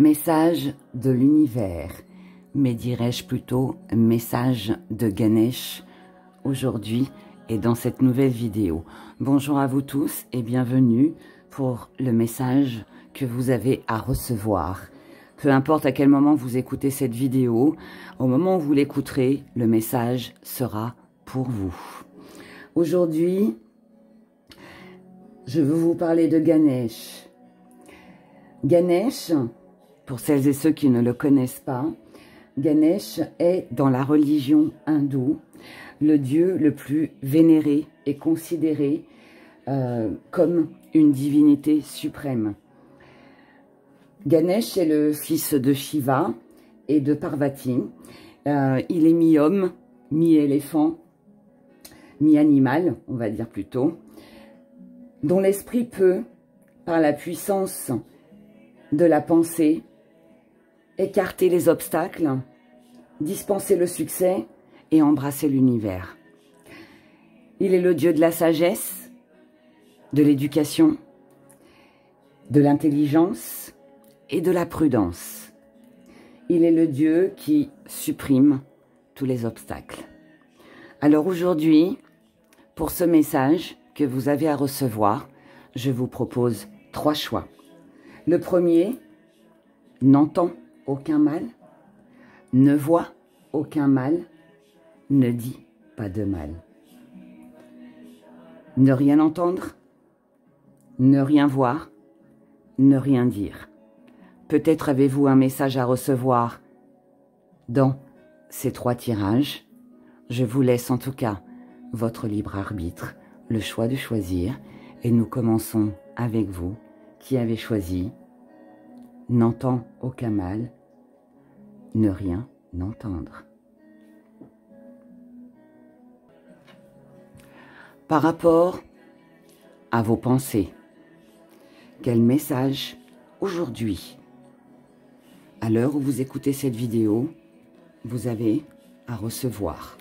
Message de l'univers, mais dirais-je plutôt message de Ganesh aujourd'hui et dans cette nouvelle vidéo. Bonjour à vous tous et bienvenue pour le message que vous avez à recevoir. Peu importe à quel moment vous écoutez cette vidéo, au moment où vous l'écouterez, le message sera pour vous. Aujourd'hui, je veux vous parler de Ganesh. Ganesh, pour celles et ceux qui ne le connaissent pas, Ganesh est dans la religion hindoue le dieu le plus vénéré et considéré comme une divinité suprême. Ganesh est le fils de Shiva et de Parvati. Il est mi-homme, mi-éléphant, mi-animal, on va dire plutôt, dont l'esprit peut, par la puissance de la pensée, écarter les obstacles, dispenser le succès et embrasser l'univers. Il est le dieu de la sagesse, de l'éducation, de l'intelligence et de la prudence. Il est le dieu qui supprime tous les obstacles. Alors aujourd'hui, pour ce message que vous avez à recevoir, je vous propose 3 choix. Le premier, n'entend aucun mal, ne voit aucun mal, ne dit pas de mal. Ne rien entendre, ne rien voir, ne rien dire. Peut-être avez-vous un message à recevoir dans ces 3 tirages. Je vous laisse en tout cas votre libre arbitre, le choix de choisir. Et nous commençons avec vous qui avez choisi n'entend aucun mal, ne rien entendre. Par rapport à vos pensées, quel message aujourd'hui, à l'heure où vous écoutez cette vidéo, vous avez à recevoir?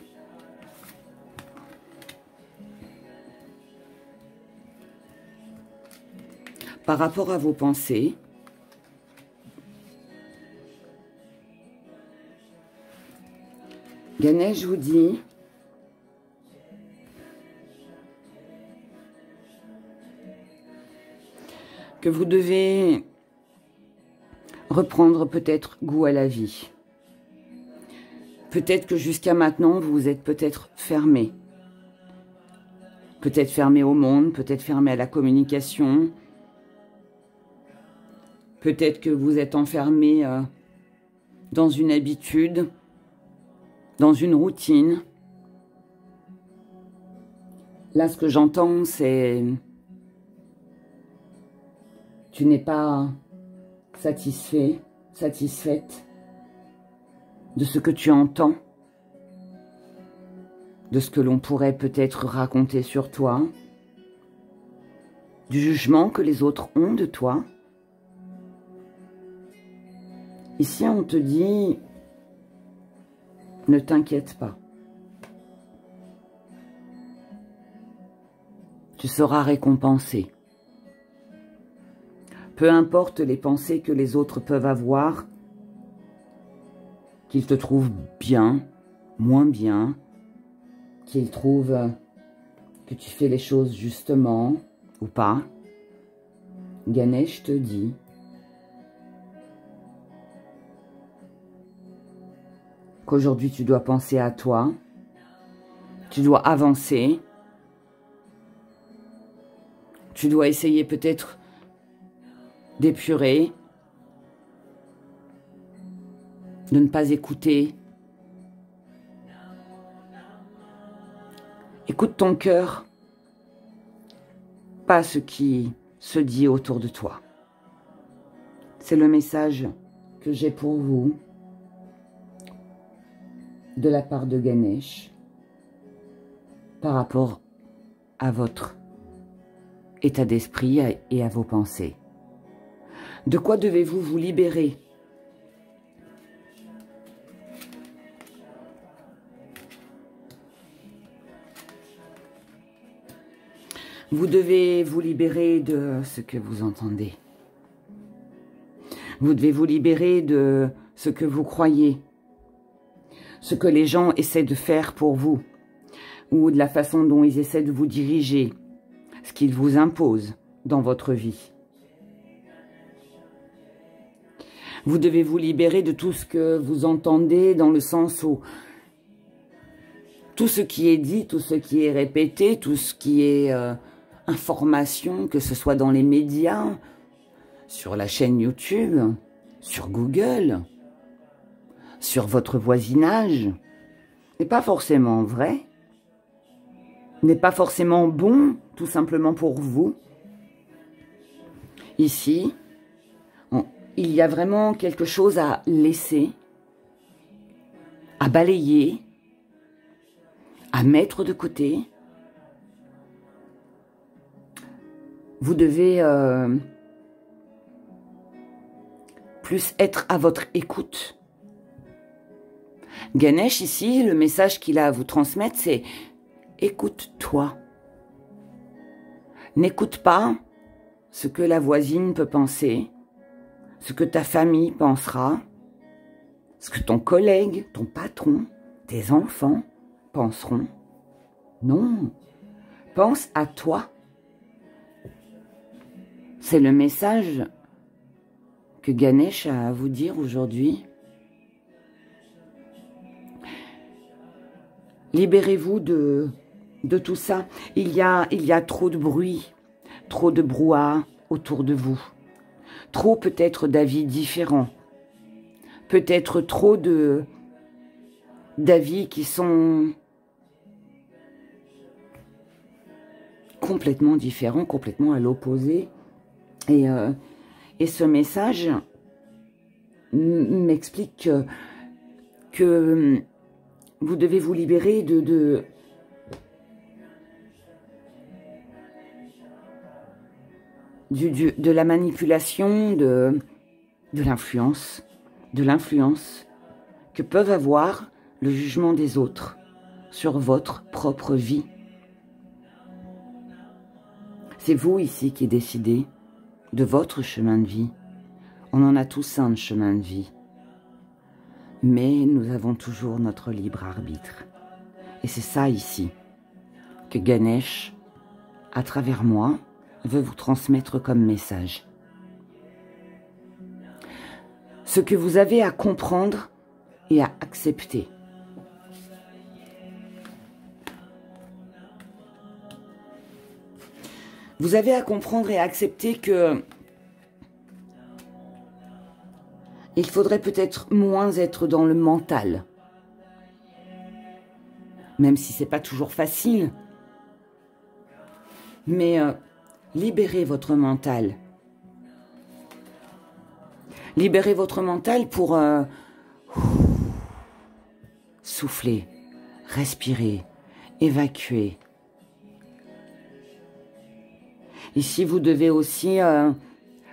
Par rapport à vos pensées, Ganesh vous dit que vous devez reprendre peut-être goût à la vie. Peut-être que jusqu'à maintenant, vous êtes peut-être fermé. Peut-être fermé au monde, peut-être fermé à la communication. Peut-être que vous êtes enfermé dans une habitude, dans une routine. Là, ce que j'entends, c'est tu n'es pas satisfait, satisfaite de ce que tu entends, de ce que l'on pourrait peut-être raconter sur toi, du jugement que les autres ont de toi. Ici, on te dit, ne t'inquiète pas. Tu seras récompensé. Peu importe les pensées que les autres peuvent avoir, qu'ils te trouvent bien, moins bien, qu'ils trouvent que tu fais les choses justement ou pas, Ganesh te dit qu'aujourd'hui tu dois penser à toi, tu dois avancer, tu dois essayer peut-être d'épurer, de ne pas écouter. Écoute ton cœur, pas ce qui se dit autour de toi. C'est le message que j'ai pour vous de la part de Ganesh par rapport à votre état d'esprit et à vos pensées. De quoi devez-vous vous libérer? Vous devez vous libérer de ce que vous entendez. Vous devez vous libérer de ce que vous croyez, ce que les gens essaient de faire pour vous, ou de la façon dont ils essaient de vous diriger, ce qu'ils vous imposent dans votre vie. Vous devez vous libérer de tout ce que vous entendez, dans le sens où tout ce qui est dit, tout ce qui est répété, tout ce qui est information, que ce soit dans les médias, sur la chaîne YouTube, sur Google, sur votre voisinage, n'est pas forcément vrai, n'est pas forcément bon, tout simplement pour vous. Ici, il y a vraiment quelque chose à laisser, à balayer, à mettre de côté. Vous devez plus être à votre écoute. Ganesh, ici, le message qu'il a à vous transmettre, c'est « écoute-toi ». N'écoute pas ce que la voisine peut penser, ce que ta famille pensera, ce que ton collègue, ton patron, tes enfants penseront. Non, pense à toi. C'est le message que Ganesh a à vous dire aujourd'hui. Libérez-vous de tout ça. Il y a trop de bruit, trop de brouhaha autour de vous. Trop peut-être d'avis différents. Peut-être trop d'avis qui sont complètement différents, complètement à l'opposé. Et ce message m'explique que vous devez vous libérer de la manipulation, de l'influence que peuvent avoir le jugement des autres sur votre propre vie. C'est vous ici qui décidez de votre chemin de vie. On en a tous un chemin de vie. Mais nous avons toujours notre libre arbitre. Et c'est ça ici que Ganesh, à travers moi, veut vous transmettre comme message. Ce que vous avez à comprendre et à accepter. Vous avez à comprendre et à accepter que il faudrait peut-être moins être dans le mental. Même si c'est pas toujours facile. Mais libérez votre mental. Libérez votre mental pour souffler, respirer, évacuer. Ici, vous devez aussi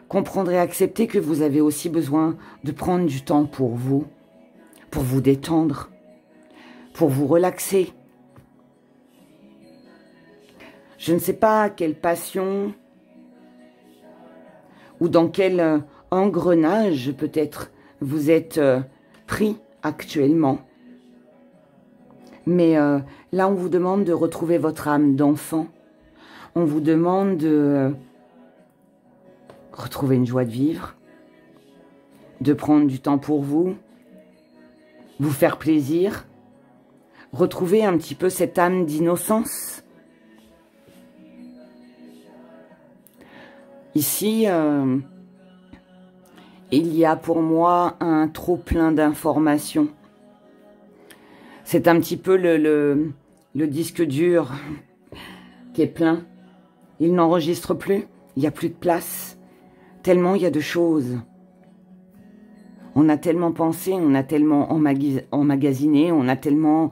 comprendre et accepter que vous avez aussi besoin de prendre du temps pour vous détendre, pour vous relaxer. Je ne sais pas quelle passion ou dans quel engrenage peut-être vous êtes pris actuellement. Mais là, on vous demande de retrouver votre âme d'enfant. On vous demande de retrouver une joie de vivre, de prendre du temps pour vous faire plaisir, retrouver un petit peu cette âme d'innocence. Ici, il y a pour moi un trop plein d'informations. C'est un petit peu le disque dur qui est plein. Il n'enregistre plus, il n'y a plus de place. Tellement il y a de choses. On a tellement pensé, on a tellement emmagasiné, on a tellement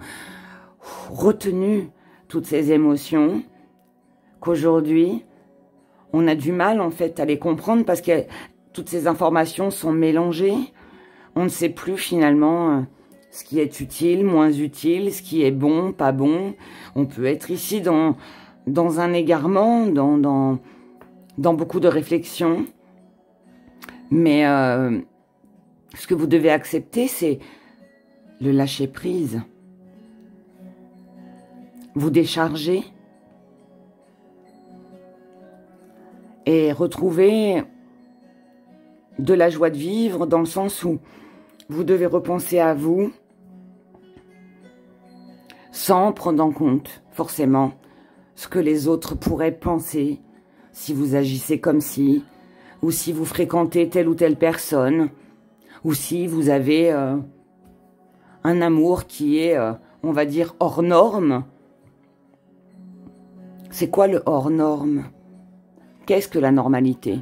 retenu toutes ces émotions qu'aujourd'hui, on a du mal en fait à les comprendre parce que toutes ces informations sont mélangées. On ne sait plus finalement ce qui est utile, moins utile, ce qui est bon, pas bon. On peut être ici dans un égarement, dans beaucoup de réflexions. Mais ce que vous devez accepter, c'est le lâcher prise. Vous décharger et retrouver de la joie de vivre dans le sens où vous devez repenser à vous sans prendre en compte forcément ce que les autres pourraient penser si vous agissez comme ci, ou si vous fréquentez telle ou telle personne, ou si vous avez un amour qui est, on va dire, hors norme. C'est quoi le hors norme? Qu'est-ce que la normalité?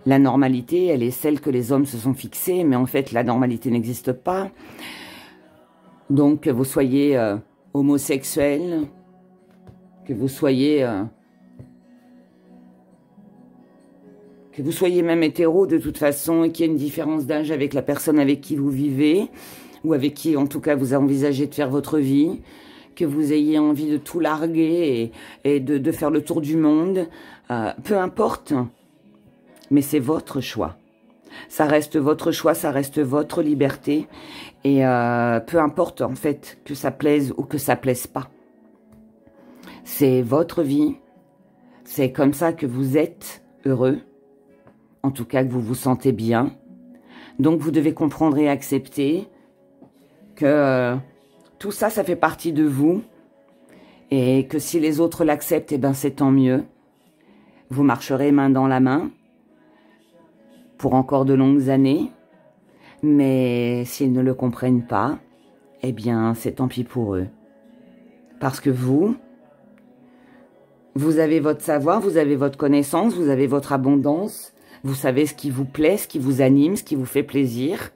La normalité, elle est celle que les hommes se sont fixées, mais en fait, la normalité n'existe pas. Donc, que vous soyez homosexuel, que vous soyez même hétéro de toute façon, et qu'il y ait une différence d'âge avec la personne avec qui vous vivez, ou avec qui, en tout cas, vous envisagez de faire votre vie, que vous ayez envie de tout larguer et de faire le tour du monde, peu importe. Mais c'est votre choix. Ça reste votre choix, ça reste votre liberté. Et peu importe, en fait, que ça plaise ou que ça plaise pas. C'est votre vie. C'est comme ça que vous êtes heureux. En tout cas, que vous vous sentez bien. Donc, vous devez comprendre et accepter que tout ça, ça fait partie de vous. Et que si les autres l'acceptent, eh ben, c'est tant mieux. Vous marcherez main dans la main pour encore de longues années. Mais s'ils ne le comprennent pas, eh bien, c'est tant pis pour eux. Parce que vous avez votre savoir, vous avez votre connaissance, vous avez votre abondance, vous savez ce qui vous plaît, ce qui vous anime, ce qui vous fait plaisir,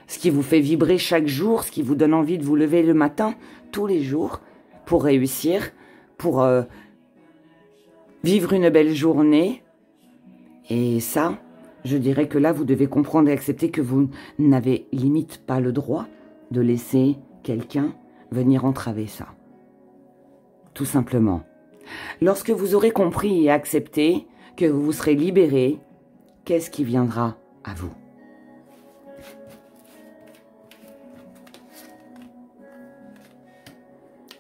ce qui vous fait vibrer chaque jour, ce qui vous donne envie de vous lever le matin, tous les jours, pour réussir, pour vivre une belle journée. Et ça, je dirais que là, vous devez comprendre et accepter que vous n'avez limite pas le droit de laisser quelqu'un venir entraver ça. Tout simplement. Lorsque vous aurez compris et accepté que vous vous serez libéré, qu'est-ce qui viendra à vous?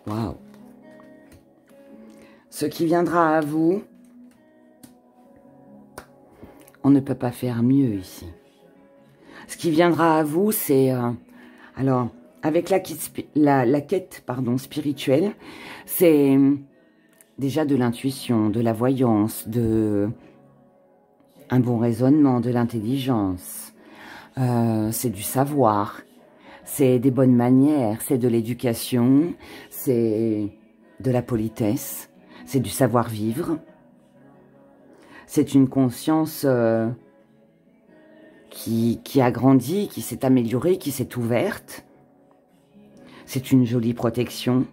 Waouh! Ce qui viendra à vous, on ne peut pas faire mieux ici. Ce qui viendra à vous, c'est... alors, avec la quête spirituelle, c'est déjà de l'intuition, de la voyance, un bon raisonnement, de l'intelligence. C'est du savoir, c'est des bonnes manières, c'est de l'éducation, c'est de la politesse, c'est du savoir-vivre. C'est une conscience qui a grandi, qui s'est améliorée, qui s'est ouverte. C'est une jolie protection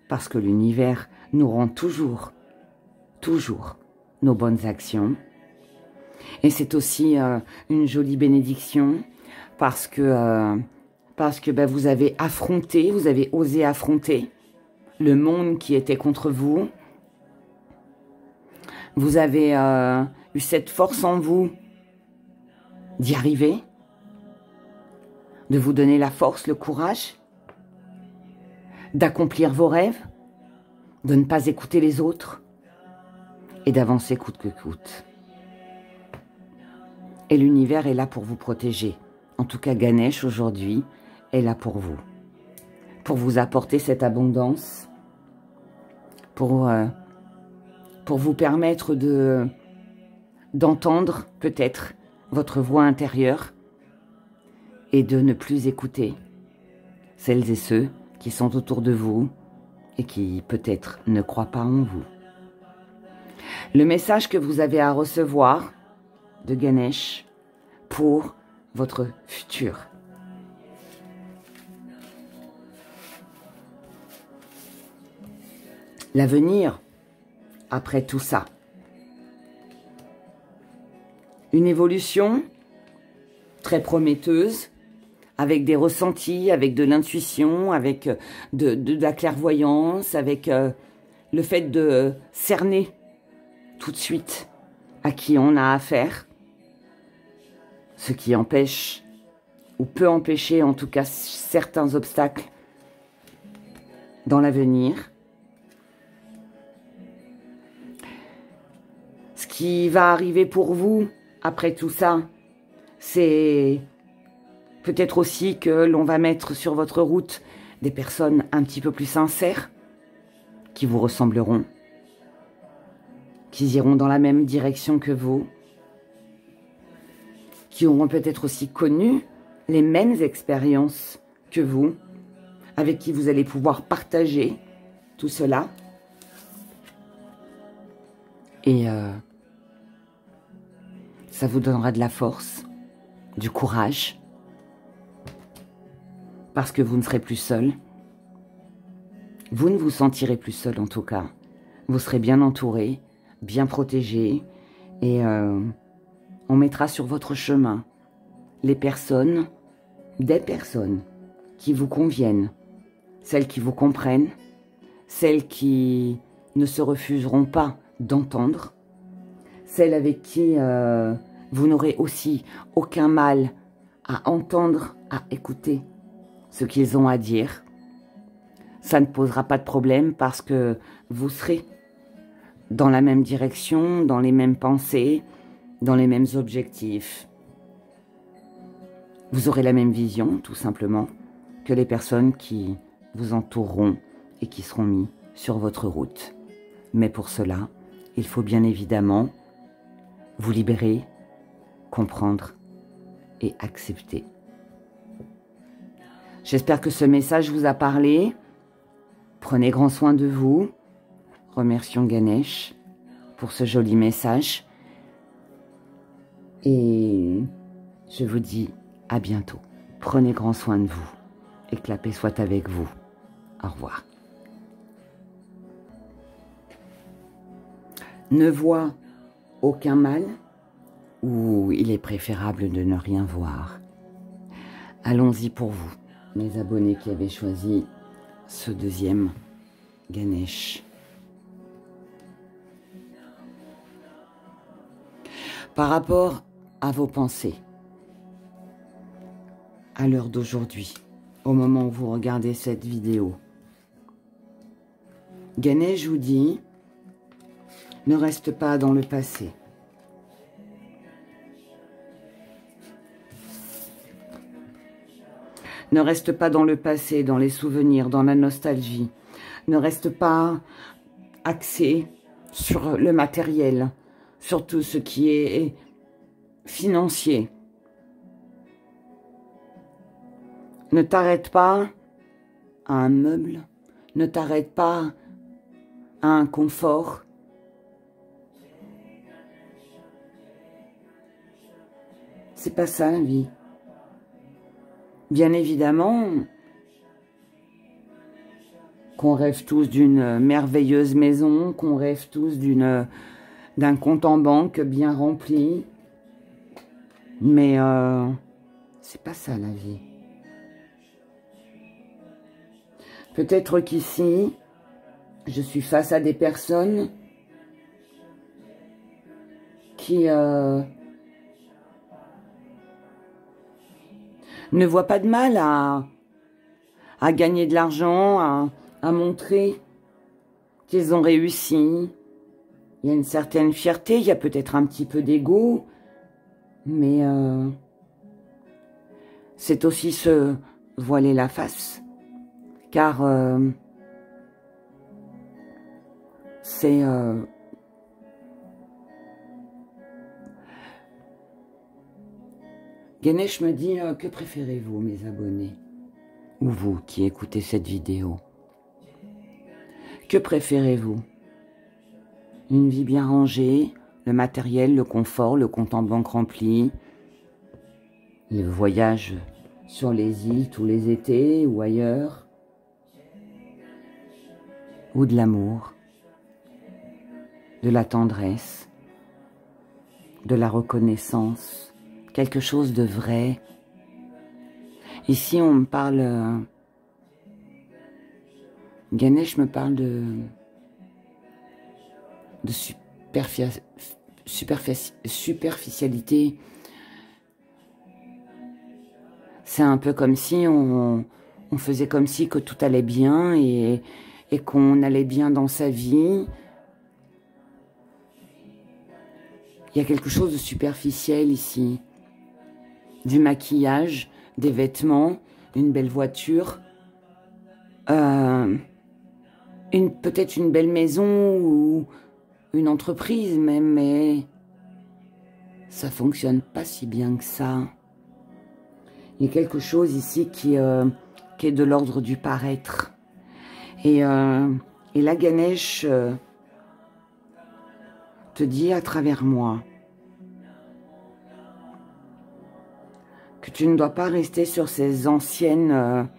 parce que l'univers nous rend toujours nos bonnes actions. Et c'est aussi une jolie bénédiction parce que vous avez affronté, vous avez osé affronter le monde qui était contre vous. Vous avez eu cette force en vous d'y arriver, de vous donner la force, le courage, d'accomplir vos rêves, de ne pas écouter les autres et d'avancer coûte que coûte. Et l'univers est là pour vous protéger. En tout cas, Ganesh, aujourd'hui, est là pour vous apporter cette abondance, pour vous permettre d'entendre peut-être votre voix intérieure et de ne plus écouter celles et ceux qui sont autour de vous et qui peut-être ne croient pas en vous. Le message que vous avez à recevoir de Ganesh pour votre futur. L'avenir après tout ça. Une évolution très prometteuse, avec des ressentis, avec de l'intuition, avec de la clairvoyance, avec le fait de cerner tout de suite à qui on a affaire. ce qui empêche, ou peut empêcher en tout cas certains obstacles dans l'avenir. Ce qui va arriver pour vous après tout ça, c'est peut-être aussi que l'on va mettre sur votre route des personnes un petit peu plus sincères, qui vous ressembleront, qui iront dans la même direction que vous, qui auront peut-être aussi connu les mêmes expériences que vous, avec qui vous allez pouvoir partager tout cela. Et ça vous donnera de la force, du courage, parce que vous ne serez plus seul. Vous ne vous sentirez plus seul en tout cas. Vous serez bien entouré, bien protégé, et on mettra sur votre chemin les personnes, des personnes qui vous conviennent, celles qui vous comprennent, celles qui ne se refuseront pas d'entendre, celles avec qui vous n'aurez aussi aucun mal à entendre, à écouter ce qu'ils ont à dire. Ça ne posera pas de problème parce que vous serez dans la même direction, dans les mêmes pensées, dans les mêmes objectifs. Vous aurez la même vision, tout simplement, que les personnes qui vous entoureront et qui seront mis sur votre route. Mais pour cela, il faut bien évidemment vous libérer, comprendre et accepter. J'espère que ce message vous a parlé. Prenez grand soin de vous. Remercions Ganesh pour ce joli message. Et je vous dis à bientôt. Prenez grand soin de vous et que la paix soit avec vous. Au revoir. Ne vois aucun mal ou il est préférable de ne rien voir. Allons-y pour vous, mes abonnés qui avaient choisi ce deuxième Ganesh. Par rapport à vos pensées, à l'heure d'aujourd'hui, au moment où vous regardez cette vidéo, Ganesh vous dit, ne reste pas dans le passé. Ne reste pas dans le passé, dans les souvenirs, dans la nostalgie. Ne reste pas axé sur le matériel, sur tout ce qui est financier. Ne t'arrête pas à un meuble, ne t'arrête pas à un confort. C'est pas ça la vie. Bien évidemment qu'on rêve tous d'une merveilleuse maison, qu'on rêve tous d'un compte en banque bien rempli. Mais c'est pas ça la vie. Peut-être qu'ici, je suis face à des personnes qui ne voient pas de mal à gagner de l'argent, à montrer qu'ils ont réussi. Il y a une certaine fierté, il y a peut-être un petit peu d'ego, mais c'est aussi se voiler la face, car c'est Ganesh me dit, que préférez-vous, mes abonnés? Ou vous qui écoutez cette vidéo? Que préférez-vous? Une vie bien rangée, le matériel, le confort, le compte en banque rempli, le voyage sur les îles tous les étés ou ailleurs, ou de l'amour, de la tendresse, de la reconnaissance, quelque chose de vrai. Ici, on me parle... Ganesh me parle de superficialité, C'est un peu comme si on faisait comme si que tout allait bien et qu'on allait bien dans sa vie. Il y a quelque chose de superficiel ici. Du maquillage, des vêtements, une belle voiture, peut-être une belle maison ou une entreprise même, mais ça fonctionne pas si bien que ça. Il y a quelque chose ici qui est de l'ordre du paraître. Et la Ganesh te dit à travers moi que tu ne dois pas rester sur ces anciens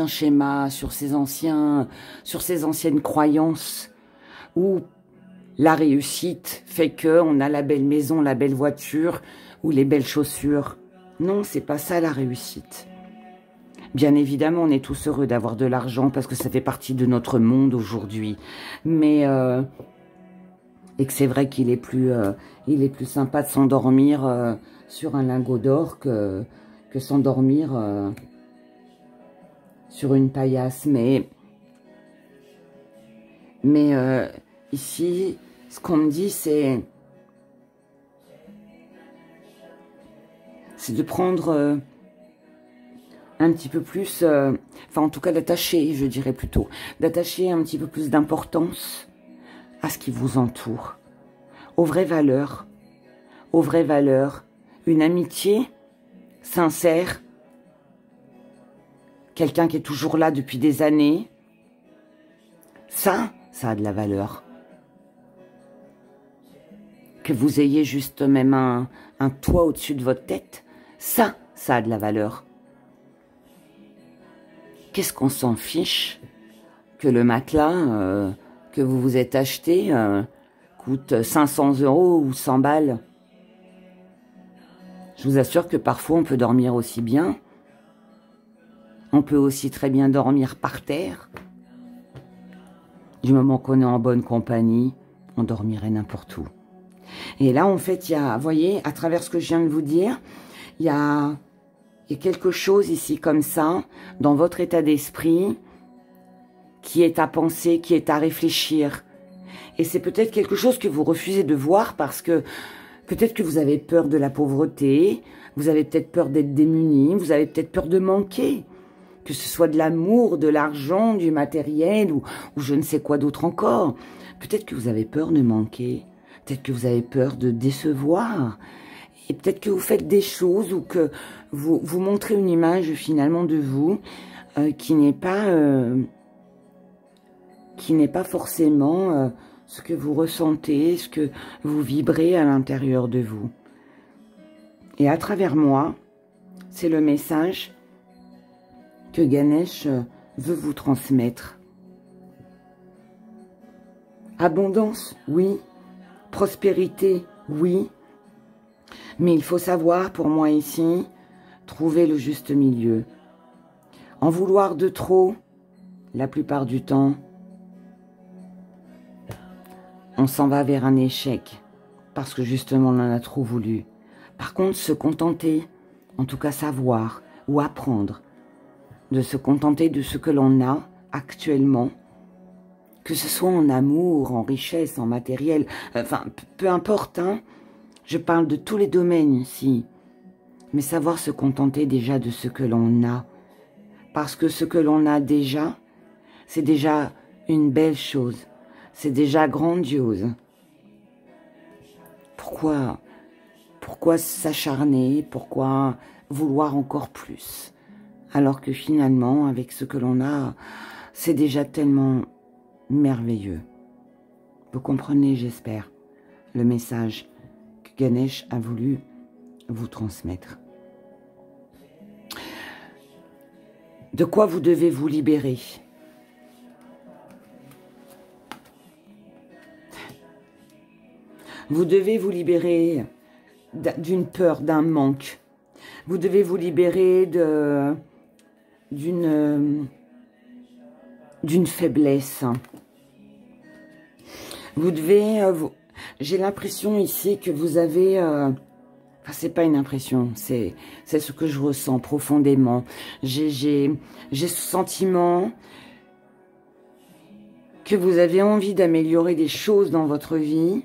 schémas, sur ces anciennes croyances où la réussite fait que on a la belle maison, la belle voiture ou les belles chaussures. Non, c'est pas ça la réussite. Bien évidemment, on est tous heureux d'avoir de l'argent parce que ça fait partie de notre monde aujourd'hui. Mais et que c'est vrai qu'il est plus sympa de s'endormir sur un lingot d'or que s'endormir sur une paillasse. Mais ici, ce qu'on me dit, c'est de prendre un petit peu plus, enfin en tout cas d'attacher, je dirais plutôt, d'attacher un petit peu plus d'importance à ce qui vous entoure, aux vraies valeurs, une amitié sincère, quelqu'un qui est toujours là depuis des années, ça a de la valeur. Que vous ayez juste même un toit au-dessus de votre tête, ça a de la valeur. Qu'est-ce qu'on s'en fiche que le matelas que vous vous êtes acheté coûte 500 € ou 100 balles? Je vous assure que parfois on peut dormir aussi bien. On peut aussi très bien dormir par terre. Du moment qu'on est en bonne compagnie, on dormirait n'importe où. Et là, en fait, il y a, vous voyez, à travers ce que je viens de vous dire, il y a quelque chose ici comme ça, dans votre état d'esprit, qui est à penser, qui est à réfléchir. Et c'est peut-être quelque chose que vous refusez de voir parce que peut-être que vous avez peur de la pauvreté, vous avez peut-être peur d'être démuni, vous avez peut-être peur de manquer, que ce soit de l'amour, de l'argent, du matériel ou je ne sais quoi d'autre encore. Peut-être que vous avez peur de manquer, peut-être que vous avez peur de décevoir. Et peut-être que vous faites des choses ou que vous montrez une image finalement de vous qui n'est pas forcément ce que vous ressentez, ce que vous vibrez à l'intérieur de vous. Et à travers moi, c'est le message que Ganesh veut vous transmettre. Abondance, oui. Prospérité, oui. Mais il faut savoir, pour moi ici, trouver le juste milieu. En vouloir de trop, la plupart du temps, on s'en va vers un échec, parce que justement on en a trop voulu. Par contre, se contenter, en tout cas savoir ou apprendre, de se contenter de ce que l'on a actuellement, que ce soit en amour, en richesse, en matériel, enfin, peu importe, hein. Je parle de tous les domaines ici. Mais savoir se contenter déjà de ce que l'on a. Parce que ce que l'on a déjà, c'est déjà une belle chose. C'est déjà grandiose. Pourquoi s'acharner? Pourquoi vouloir encore plus? Alors que finalement, avec ce que l'on a, c'est déjà tellement merveilleux. Vous comprenez, j'espère, le message que Ganesh a voulu vous transmettre. De quoi vous devez vous libérer? Vous devez vous libérer d'une peur, d'un manque. Vous devez vous libérer d'une faiblesse. Vous devez... j'ai l'impression ici que vous avez Enfin, c'est pas une impression, c'est ce que je ressens profondément. J'ai ce sentiment que vous avez envie d'améliorer des choses dans votre vie.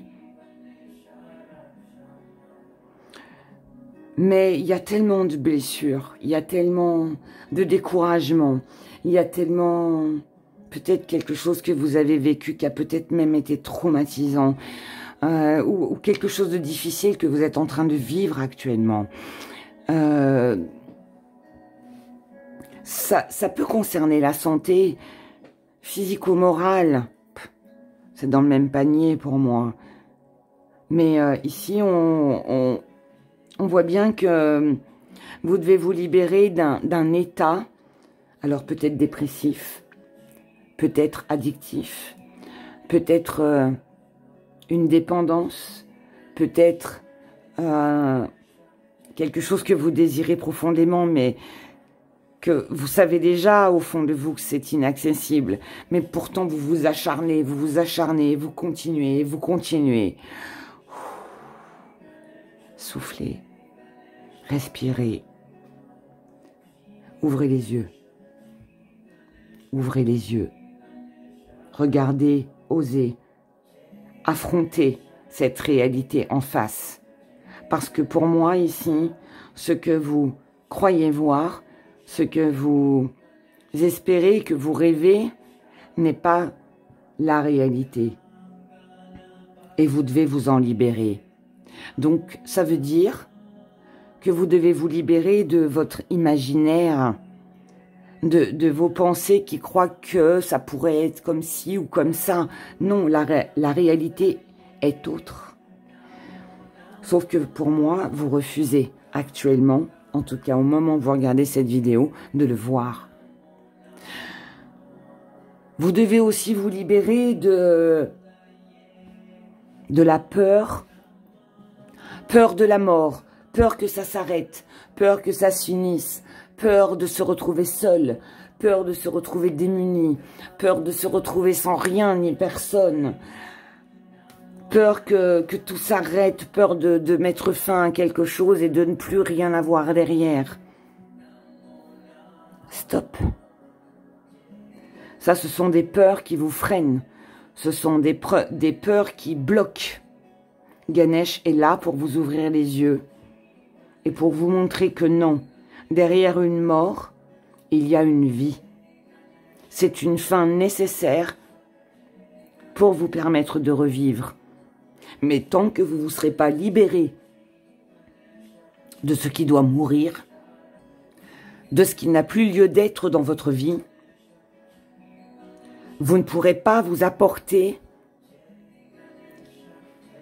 Mais il y a tellement de blessures, il y a tellement de découragement, il y a tellement peut-être quelque chose que vous avez vécu qui a peut-être même été traumatisant, ou quelque chose de difficile que vous êtes en train de vivre actuellement. Ça peut concerner la santé physico-morale, c'est dans le même panier pour moi. Mais ici, on voit bien que vous devez vous libérer d'un état, alors peut-être dépressif, peut-être addictif, peut-être une dépendance, peut-être quelque chose que vous désirez profondément, mais que vous savez déjà au fond de vous que c'est inaccessible. Mais pourtant vous vous acharnez, vous continuez, vous continuez. Soufflez. Respirez. Ouvrez les yeux. Ouvrez les yeux. Regardez, osez. Affrontez cette réalité en face. Parce que pour moi ici, ce que vous croyez voir, ce que vous espérez, que vous rêvez, n'est pas la réalité. Et vous devez vous en libérer. Donc ça veut dire que vous devez vous libérer de votre imaginaire, de vos pensées qui croient que ça pourrait être comme ci ou comme ça. Non, la réalité est autre. Sauf que pour moi, vous refusez actuellement, en tout cas au moment où vous regardez cette vidéo, de le voir. Vous devez aussi vous libérer de la peur, peur de la mort, peur que ça s'arrête, peur que ça s'unisse, peur de se retrouver seul, peur de se retrouver démuni, peur de se retrouver sans rien ni personne, peur que tout s'arrête, peur de mettre fin à quelque chose et de ne plus rien avoir derrière. Stop. Ça, ce sont des peurs qui vous freinent. Ce sont des peurs qui bloquent. Ganesh est là pour vous ouvrir les yeux et pour vous montrer que non, derrière une mort, il y a une vie. C'est une fin nécessaire pour vous permettre de revivre. Mais tant que vous ne vous serez pas libéré de ce qui doit mourir, de ce qui n'a plus lieu d'être dans votre vie, vous ne pourrez pas vous apporter,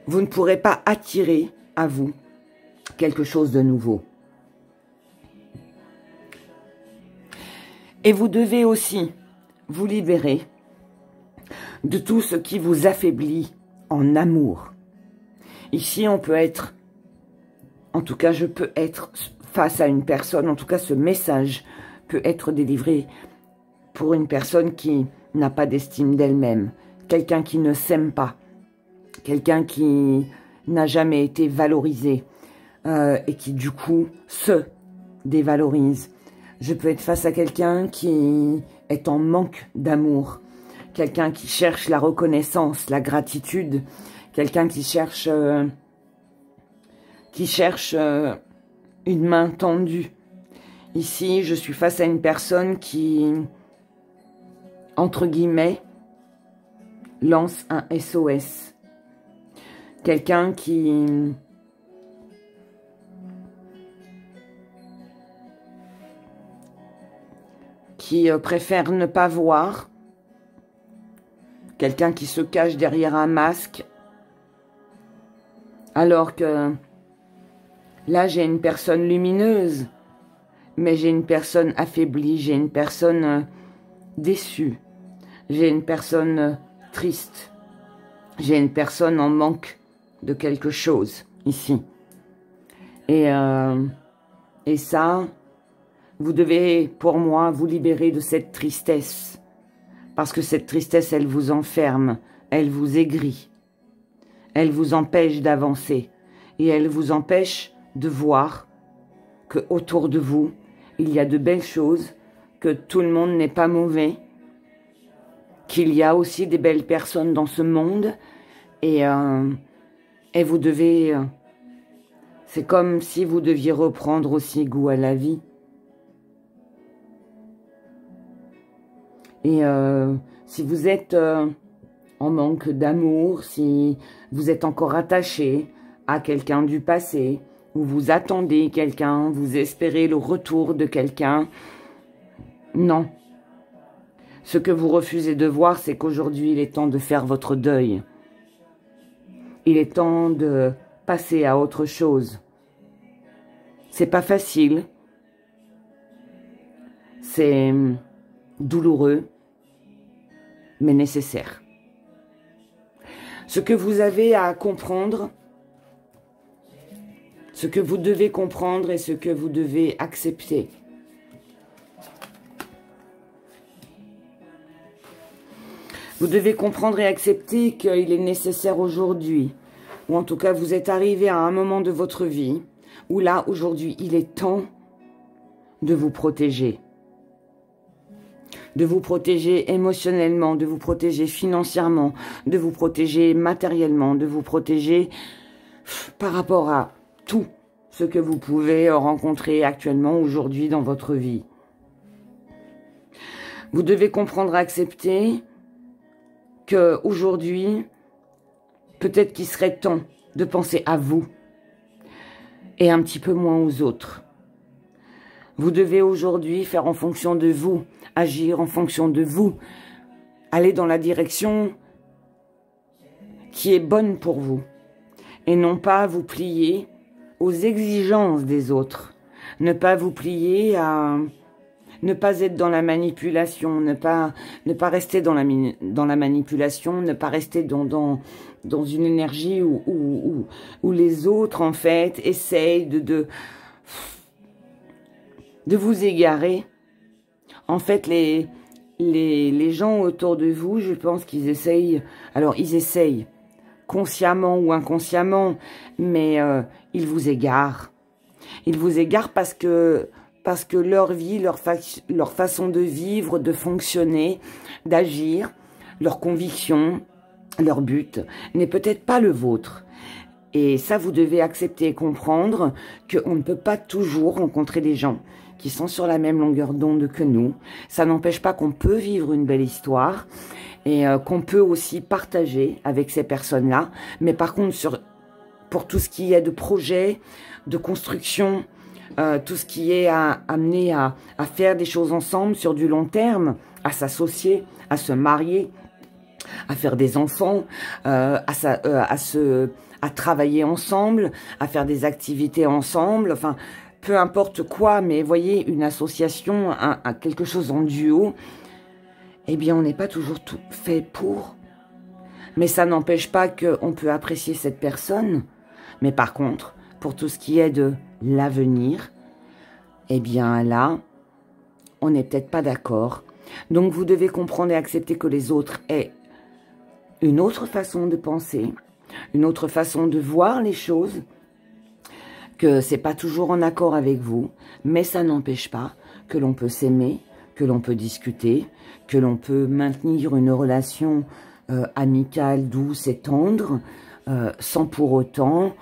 vous ne pourrez pas attirer à vous quelque chose de nouveau. Et vous devez aussi vous libérer de tout ce qui vous affaiblit en amour. Ici, on peut être, en tout cas, je peux être face à une personne, en tout cas, ce message peut être délivré pour une personne qui n'a pas d'estime d'elle-même, quelqu'un qui ne s'aime pas, quelqu'un qui n'a jamais été valorisé et qui, du coup, se dévalorise. Je peux être face à quelqu'un qui est en manque d'amour, quelqu'un qui cherche la reconnaissance, la gratitude, quelqu'un qui cherche une main tendue. Ici, je suis face à une personne qui, entre guillemets, lance un SOS. Quelqu'un qui préfère ne pas voir. Quelqu'un qui se cache derrière un masque. Alors que là, j'ai une personne lumineuse, mais j'ai une personne affaiblie, j'ai une personne déçue, j'ai une personne triste, j'ai une personne en manque de quelque chose ici. Et ça, vous devez, pour moi, vous libérer de cette tristesse. Parce que cette tristesse, elle vous enferme, elle vous aigrit. Elle vous empêche d'avancer. Et elle vous empêche de voir que autour de vous, il y a de belles choses, que tout le monde n'est pas mauvais, qu'il y a aussi des belles personnes dans ce monde, et vous devez... c'est comme si vous deviez reprendre aussi goût à la vie. Et si vous êtes en manque d'amour, si vous êtes encore attaché à quelqu'un du passé, ou vous attendez quelqu'un, vous espérez le retour de quelqu'un, non. Ce que vous refusez de voir, c'est qu'aujourd'hui, il est temps de faire votre deuil. Il est temps de passer à autre chose. C'est pas facile. C'est douloureux, mais nécessaire. Ce que vous avez à comprendre, ce que vous devez comprendre et ce que vous devez accepter. Vous devez comprendre et accepter qu'il est nécessaire aujourd'hui, ou en tout cas vous êtes arrivé à un moment de votre vie, où là, aujourd'hui, il est temps de vous protéger. De vous protéger émotionnellement, de vous protéger financièrement, de vous protéger matériellement, de vous protéger par rapport à tout ce que vous pouvez rencontrer actuellement aujourd'hui dans votre vie. Vous devez comprendre et accepter qu'aujourd'hui, peut-être qu'il serait temps de penser à vous et un petit peu moins aux autres. Vous devez aujourd'hui faire en fonction de vous, agir en fonction de vous, aller dans la direction qui est bonne pour vous et non pas vous plier aux exigences des autres, ne pas vous plier à ne pas être dans la manipulation, ne pas rester dans la manipulation, ne pas rester dans une énergie où les autres en fait essayent de vous égarer. En fait, les gens autour de vous, je pense qu'ils essayent, alors ils essayent, consciemment ou inconsciemment, mais ils vous égarent. Ils vous égarent parce que leur vie, leur façon de vivre, de fonctionner, d'agir, leur conviction, leur but, n'est peut-être pas le vôtre. Et ça, vous devez accepter et comprendre qu'on ne peut pas toujours rencontrer des gens qui sont sur la même longueur d'onde que nous. Ça n'empêche pas qu'on peut vivre une belle histoire et qu'on peut aussi partager avec ces personnes-là. Mais par contre, pour tout ce qui est de projet, de construction, tout ce qui est à amener à faire des choses ensemble sur du long terme, à s'associer, à se marier, à faire des enfants, à travailler ensemble, à faire des activités ensemble, enfin, peu importe quoi, mais voyez, une association, quelque chose en duo, eh bien, on n'est pas toujours tout fait pour. Mais ça n'empêche pas qu'on peut apprécier cette personne. Mais par contre, pour tout ce qui est de l'avenir, eh bien là, on n'est peut-être pas d'accord. Donc, vous devez comprendre et accepter que les autres aient une autre façon de penser, une autre façon de voir les choses, que c'est pas toujours en accord avec vous, mais ça n'empêche pas que l'on peut s'aimer, que l'on peut discuter, que l'on peut maintenir une relation amicale, douce et tendre, sans pour autant,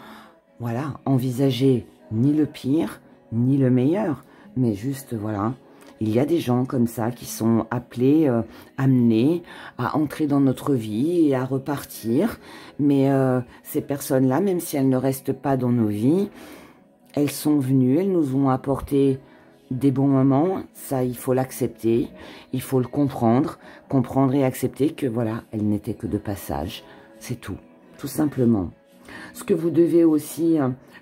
voilà, envisager ni le pire, ni le meilleur, mais juste, voilà, il y a des gens comme ça qui sont appelés, amenés à entrer dans notre vie et à repartir, mais ces personnes-là, même si elles ne restent pas dans nos vies, elles sont venues, elles nous ont apporté des bons moments, ça il faut l'accepter, il faut le comprendre et accepter que voilà, elles n'étaient que de passage, c'est tout simplement. Ce que vous devez aussi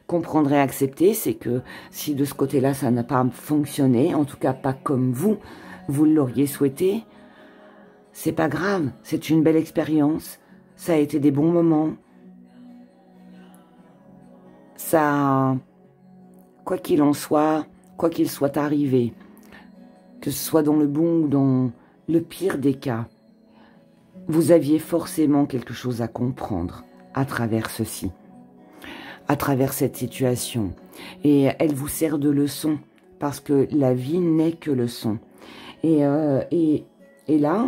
comprendre et accepter, c'est que si de ce côté-là ça n'a pas fonctionné, en tout cas pas comme vous l'auriez souhaité, c'est pas grave, c'est une belle expérience, ça a été des bons moments, ça... Quoi qu'il en soit, quoi qu'il soit arrivé, que ce soit dans le bon ou dans le pire des cas, vous aviez forcément quelque chose à comprendre à travers ceci. à travers cette situation. Et elle vous sert de leçon, parce que la vie n'est que leçon. Et là,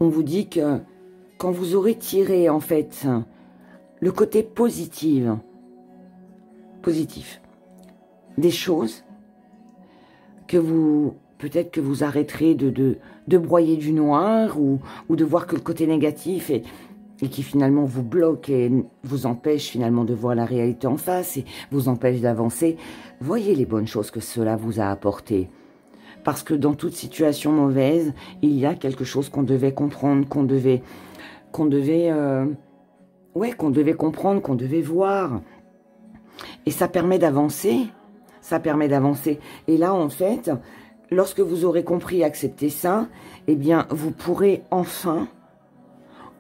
on vous dit que quand vous aurez tiré, en fait, le côté positif des choses, que vous, peut-être que vous arrêterez de broyer du noir ou de voir que le côté négatif et qui finalement vous bloque et vous empêche finalement de voir la réalité en face et vous empêche d'avancer. Voyez les bonnes choses que cela vous a apportées. Parce que dans toute situation mauvaise, il y a quelque chose qu'on devait comprendre, qu'on devait comprendre, qu'on devait voir. Et ça permet d'avancer. Ça permet d'avancer. Et là, en fait, lorsque vous aurez compris et accepté ça, eh bien, vous pourrez enfin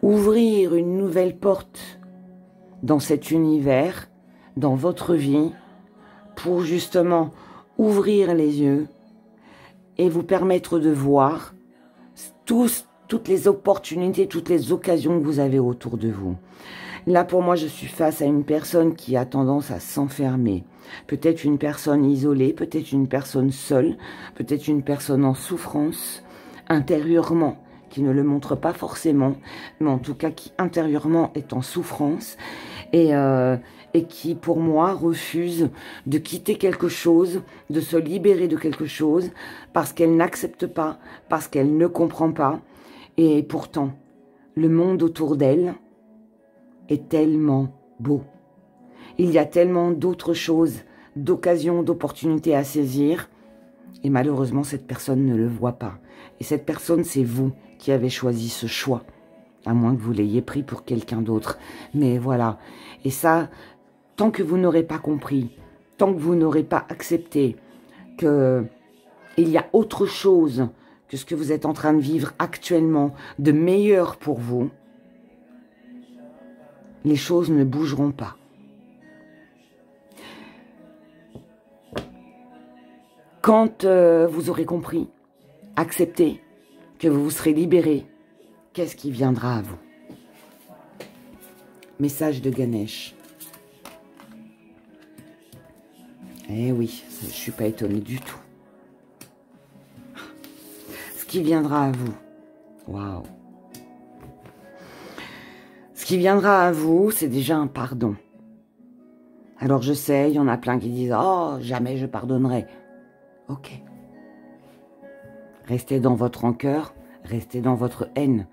ouvrir une nouvelle porte dans cet univers, dans votre vie, pour justement ouvrir les yeux et vous permettre de voir toutes les opportunités, toutes les occasions que vous avez autour de vous. Là, pour moi, je suis face à une personne qui a tendance à s'enfermer. Peut-être une personne isolée, peut-être une personne seule, peut-être une personne en souffrance, intérieurement, qui ne le montre pas forcément, mais en tout cas qui intérieurement est en souffrance et qui, pour moi, refuse de quitter quelque chose, de se libérer de quelque chose, parce qu'elle n'accepte pas, parce qu'elle ne comprend pas. Et pourtant, le monde autour d'elle est tellement beau. Il y a tellement d'autres choses, d'occasions, d'opportunités à saisir. Et malheureusement, cette personne ne le voit pas. Et cette personne, c'est vous qui avez choisi ce choix. À moins que vous l'ayez pris pour quelqu'un d'autre. Mais voilà. Et ça, tant que vous n'aurez pas compris, tant que vous n'aurez pas accepté qu'il y a autre chose que ce que vous êtes en train de vivre actuellement, de meilleur pour vous, les choses ne bougeront pas. Quand vous aurez compris, accepté, que vous vous serez libéré, qu'est-ce qui viendra à vous? Message de Ganesh. Eh oui, je ne suis pas étonnée du tout. Ce qui viendra à vous, waouh. Ce qui viendra à vous, c'est déjà un pardon. Alors je sais, il y en a plein qui disent « Oh, jamais je pardonnerai ». Ok. Restez dans votre rancœur, restez dans votre haine.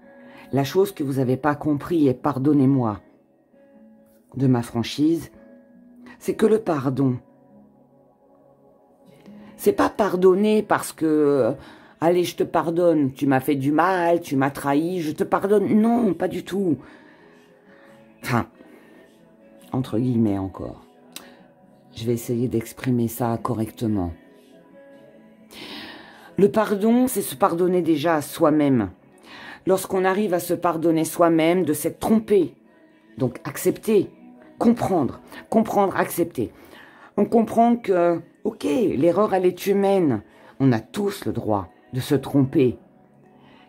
La chose que vous n'avez pas compris, et pardonnez-moi de ma franchise, c'est que le pardon, c'est pas pardonner parce que allez, je te pardonne, tu m'as fait du mal, tu m'as trahi, je te pardonne. Non, pas du tout. Enfin, entre guillemets encore. Je vais essayer d'exprimer ça correctement. Le pardon, c'est se pardonner déjà à soi-même. Lorsqu'on arrive à se pardonner soi-même de s'être trompé, donc accepter, comprendre, accepter. On comprend que, ok, l'erreur, elle est humaine. On a tous le droit de se tromper.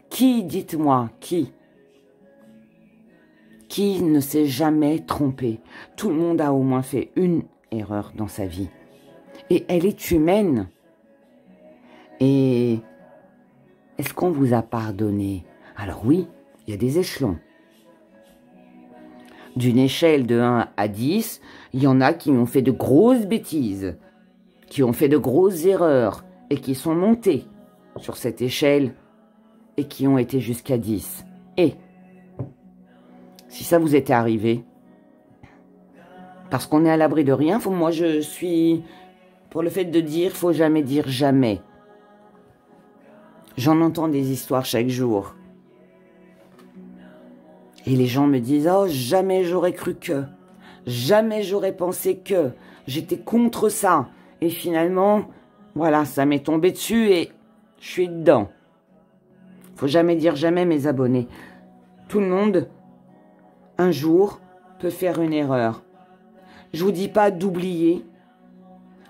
Qui, dites-moi, qui ne s'est jamais trompé? Tout le monde a au moins fait une erreur dans sa vie. Et elle est humaine. Et est-ce qu'on vous a pardonné? Alors oui, il y a des échelons. D'une échelle de 1 à 10, il y en a qui ont fait de grosses bêtises, qui ont fait de grosses erreurs et qui sont montés sur cette échelle et qui ont été jusqu'à 10. Et si ça vous était arrivé, parce qu'on est à l'abri de rien, moi je suis pour le fait de dire, faut jamais dire jamais. J'en entends des histoires chaque jour. Et les gens me disent « Oh, jamais j'aurais cru que, jamais j'aurais pensé que, j'étais contre ça. » Et finalement, voilà, ça m'est tombé dessus et je suis dedans. Faut jamais dire jamais, mes abonnés. Tout le monde, un jour, peut faire une erreur. Je vous dis pas d'oublier.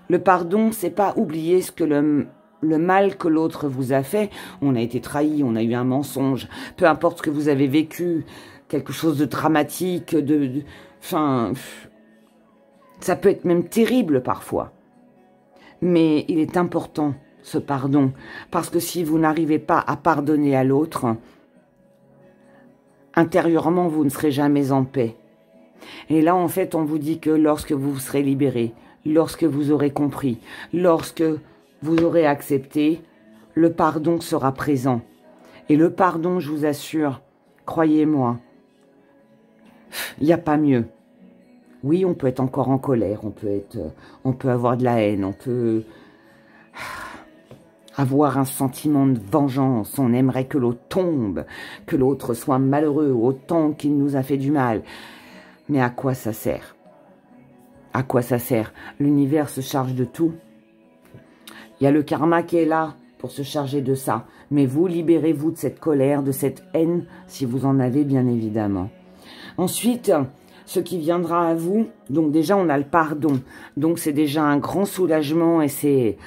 Le pardon, c'est pas oublier ce que le mal que l'autre vous a fait. On a été trahi, on a eu un mensonge. Peu importe ce que vous avez vécu, quelque chose de dramatique, enfin, Ça peut être même terrible parfois. Mais il est important, ce pardon, parce que si vous n'arrivez pas à pardonner à l'autre, intérieurement, vous ne serez jamais en paix. Et là, en fait, on vous dit que lorsque vous serez libéré, lorsque vous aurez compris, lorsque vous aurez accepté, le pardon sera présent. Et le pardon, je vous assure, croyez-moi, il n'y a pas mieux. Oui, on peut être encore en colère, on peut avoir de la haine, on peut avoir un sentiment de vengeance, on aimerait que l'autre tombe, que l'autre soit malheureux autant qu'il nous a fait du mal. Mais à quoi ça sert? À quoi ça sert? L'univers se charge de tout. Il y a le karma qui est là pour se charger de ça. Mais vous, libérez-vous de cette colère, de cette haine, si vous en avez bien évidemment. Ensuite, ce qui viendra à vous, donc déjà on a le pardon. Donc c'est déjà un grand soulagement et c'est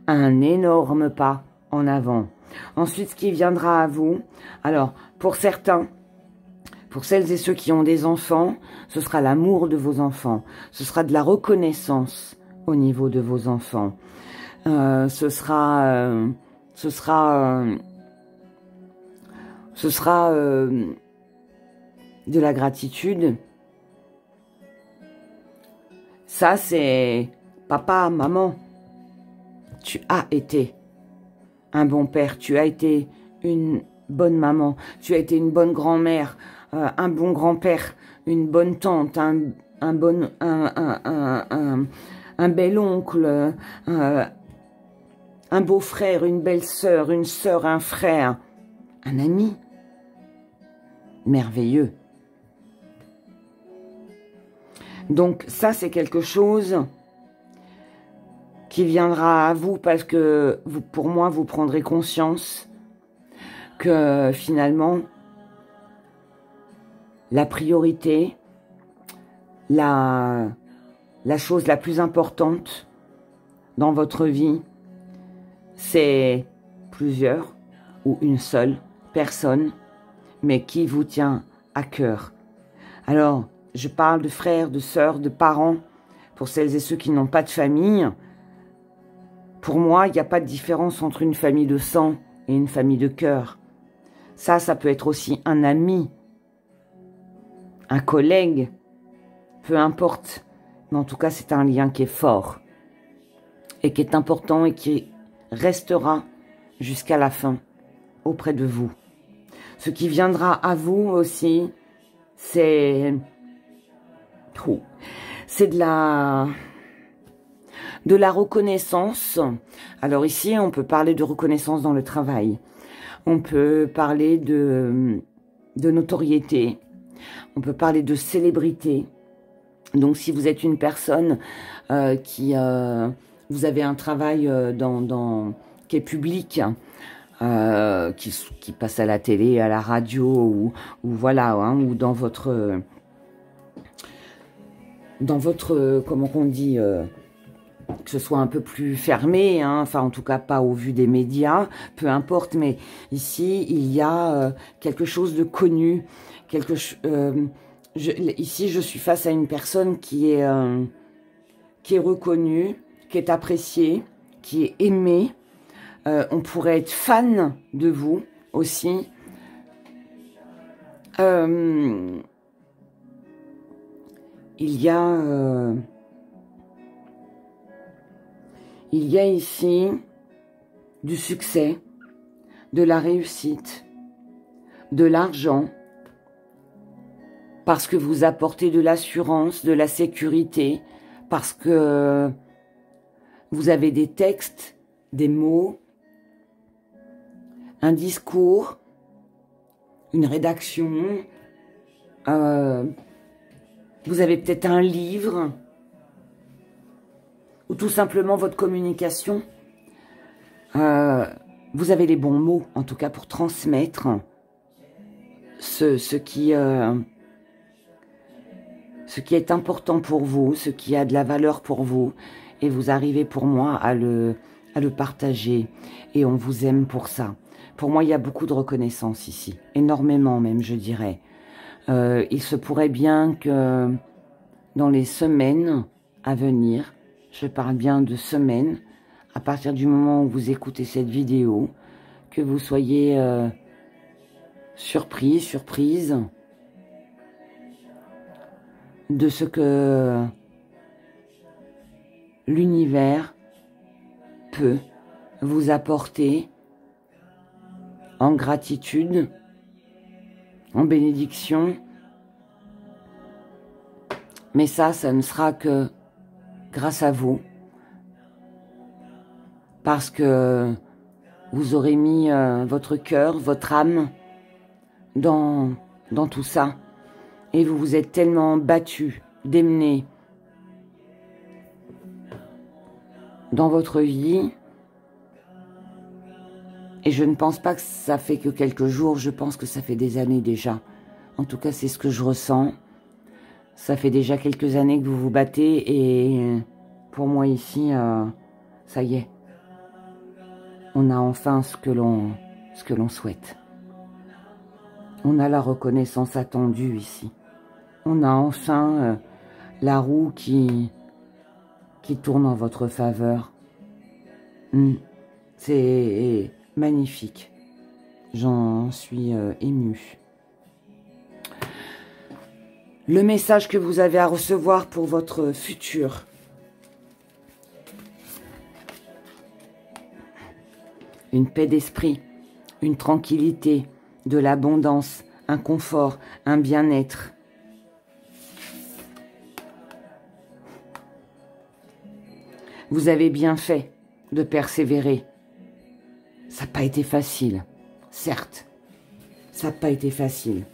un énorme pas en avant. Ensuite, ce qui viendra à vous, alors pour certains, pour celles et ceux qui ont des enfants, ce sera l'amour de vos enfants. Ce sera de la reconnaissance au niveau de vos enfants. Ce sera de la gratitude. Ça, c'est papa, maman. Tu as été un bon père. Tu as été une bonne maman. Tu as été une bonne grand-mère, un bon grand-père, une bonne tante, un bel oncle, un beau-frère, une belle-sœur, une sœur, un frère, un ami. Merveilleux. Donc ça, c'est quelque chose qui viendra à vous parce que vous, pour moi, vous prendrez conscience que finalement, la priorité, la chose la plus importante dans votre vie, c'est plusieurs ou une seule personne, mais qui vous tient à cœur. Alors, je parle de frères, de sœurs, de parents, pour celles et ceux qui n'ont pas de famille. Pour moi, il n'y a pas de différence entre une famille de sang et une famille de cœur. Ça peut être aussi un ami, un collègue, peu importe. Mais en tout cas, c'est un lien qui est fort et qui est important et qui restera jusqu'à la fin auprès de vous. Ce qui viendra à vous aussi, c'est de la reconnaissance. Alors ici, on peut parler de reconnaissance dans le travail. On peut parler de notoriété. On peut parler de célébrité. Donc si vous êtes une personne qui... vous avez un travail qui est public, qui passe à la télé, à la radio, ou voilà, hein, ou dans votre comment on dit, que ce soit un peu plus fermé, hein, enfin en tout cas pas au vu des médias, peu importe, mais ici il y a quelque chose de connu, ici je suis face à une personne qui est reconnue, qui est appréciée, qui est aimée. On pourrait être fan de vous aussi. Il y a ici du succès, de la réussite, de l'argent, parce que vous apportez de l'assurance, de la sécurité, parce que vous avez des textes, des mots, un discours, une rédaction, vous avez peut-être un livre, ou tout simplement votre communication. Vous avez les bons mots, en tout cas pour transmettre ce qui est important pour vous, ce qui a de la valeur pour vous, et vous arrivez pour moi à le partager, et on vous aime pour ça. Pour moi, il y a beaucoup de reconnaissance ici, énormément même, je dirais. Il se pourrait bien que dans les semaines à venir. Je parle bien de semaines. À partir du moment où vous écoutez cette vidéo, que vous soyez surpris, surprise de ce que l'univers peut vous apporter en gratitude, en bénédiction. Mais ça ne sera que grâce à vous. Parce que vous aurez mis votre cœur, votre âme dans tout ça. Et vous vous êtes tellement battu, démené dans votre vie. Et je ne pense pas que ça fait que quelques jours, je pense que ça fait des années déjà. En tout cas, c'est ce que je ressens. Ça fait déjà quelques années que vous vous battez et pour moi ici, ça y est. On a enfin ce que l'on souhaite. On a la reconnaissance attendue ici. On a enfin la roue qui tourne en votre faveur. C'est magnifique. J'en suis émue. Le message que vous avez à recevoir pour votre futur. Une paix d'esprit, une tranquillité, de l'abondance, un confort, un bien-être. Vous avez bien fait de persévérer. Ça n'a pas été facile, certes. Ça n'a pas été facile.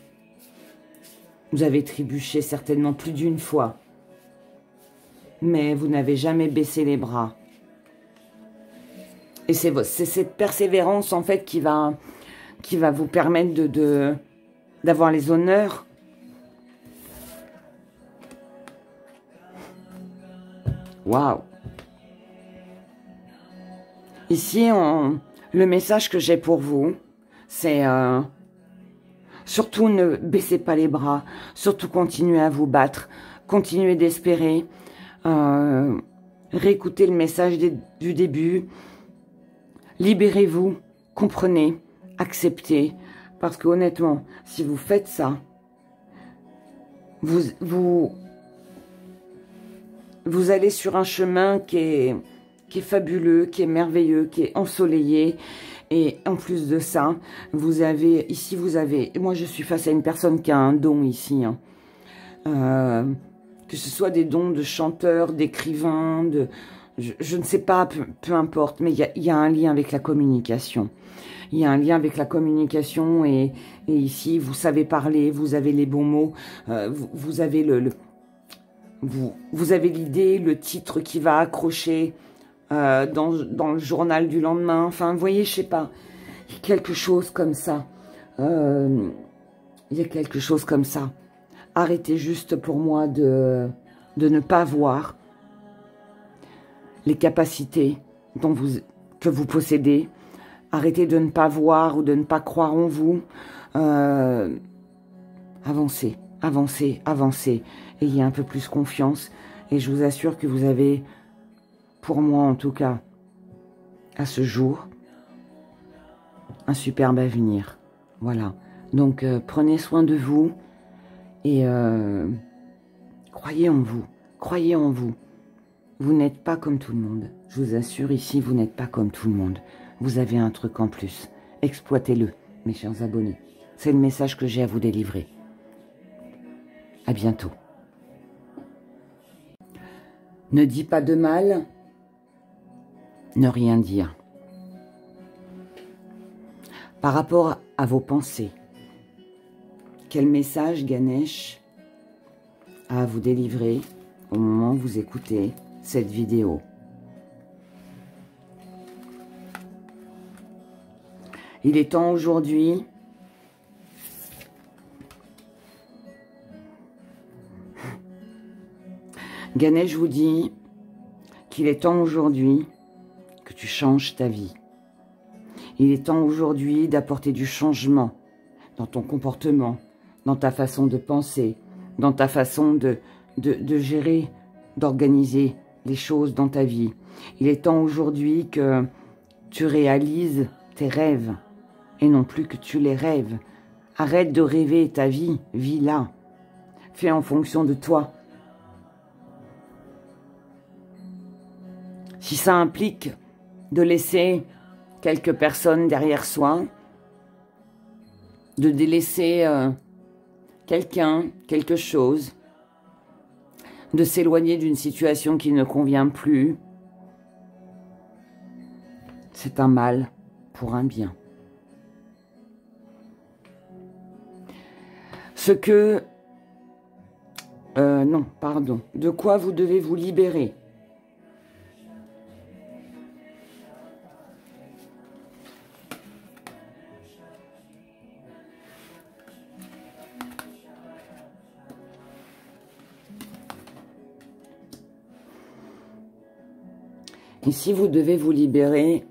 Vous avez trébuché certainement plus d'une fois. Mais vous n'avez jamais baissé les bras. Et c'est cette persévérance, en fait, qui va vous permettre d'avoir les honneurs. Waouh! Ici, le message que j'ai pour vous, c'est surtout ne baissez pas les bras, surtout continuez à vous battre, continuez d'espérer, réécoutez le message du début, libérez-vous, comprenez, acceptez, parce que honnêtement, si vous faites ça, vous allez sur un chemin qui est fabuleux, qui est merveilleux, qui est ensoleillé. Et en plus de ça, ici vous avez, moi je suis face à une personne qui a un don ici, hein. Que ce soit des dons de chanteur, d'écrivain, je ne sais pas, peu importe, mais il y a un lien avec la communication. Il y a un lien avec la communication et ici vous savez parler, vous avez les bons mots, vous avez vous avez l'idée, le titre qui va accrocher dans le journal du lendemain. Enfin, vous voyez, je sais pas, il y a quelque chose comme ça. Il y a quelque chose comme ça. Arrêtez juste pour moi de ne pas voir les capacités que vous possédez. Arrêtez de ne pas voir ou de ne pas croire en vous. Avancez, avancez, avancez. Ayez un peu plus confiance. Et je vous assure que vous avez, pour moi en tout cas, à ce jour, un superbe avenir. Voilà. Donc, prenez soin de vous et croyez en vous. Croyez en vous. Vous n'êtes pas comme tout le monde. Je vous assure, ici, vous n'êtes pas comme tout le monde. Vous avez un truc en plus. Exploitez-le, mes chers abonnés. C'est le message que j'ai à vous délivrer. À bientôt. Ne dis pas de mal, ne rien dire. Par rapport à vos pensées, quel message Ganesh a à vous délivrer au moment où vous écoutez cette vidéo? Il est temps aujourd'hui Ganesh vous dit qu'il est temps aujourd'hui que tu changes ta vie. Il est temps aujourd'hui d'apporter du changement dans ton comportement, dans ta façon de penser, dans ta façon de gérer d'organiser les choses dans ta vie. Il est temps aujourd'hui que tu réalises tes rêves et non plus que tu les rêves. Arrête de rêver ta vie, vis-la. Fais en fonction de toi. Si ça implique de laisser quelques personnes derrière soi, de délaisser quelqu'un, quelque chose, de s'éloigner d'une situation qui ne convient plus, c'est un mal pour un bien. De quoi vous devez vous libérer? Ici, vous devez vous libérer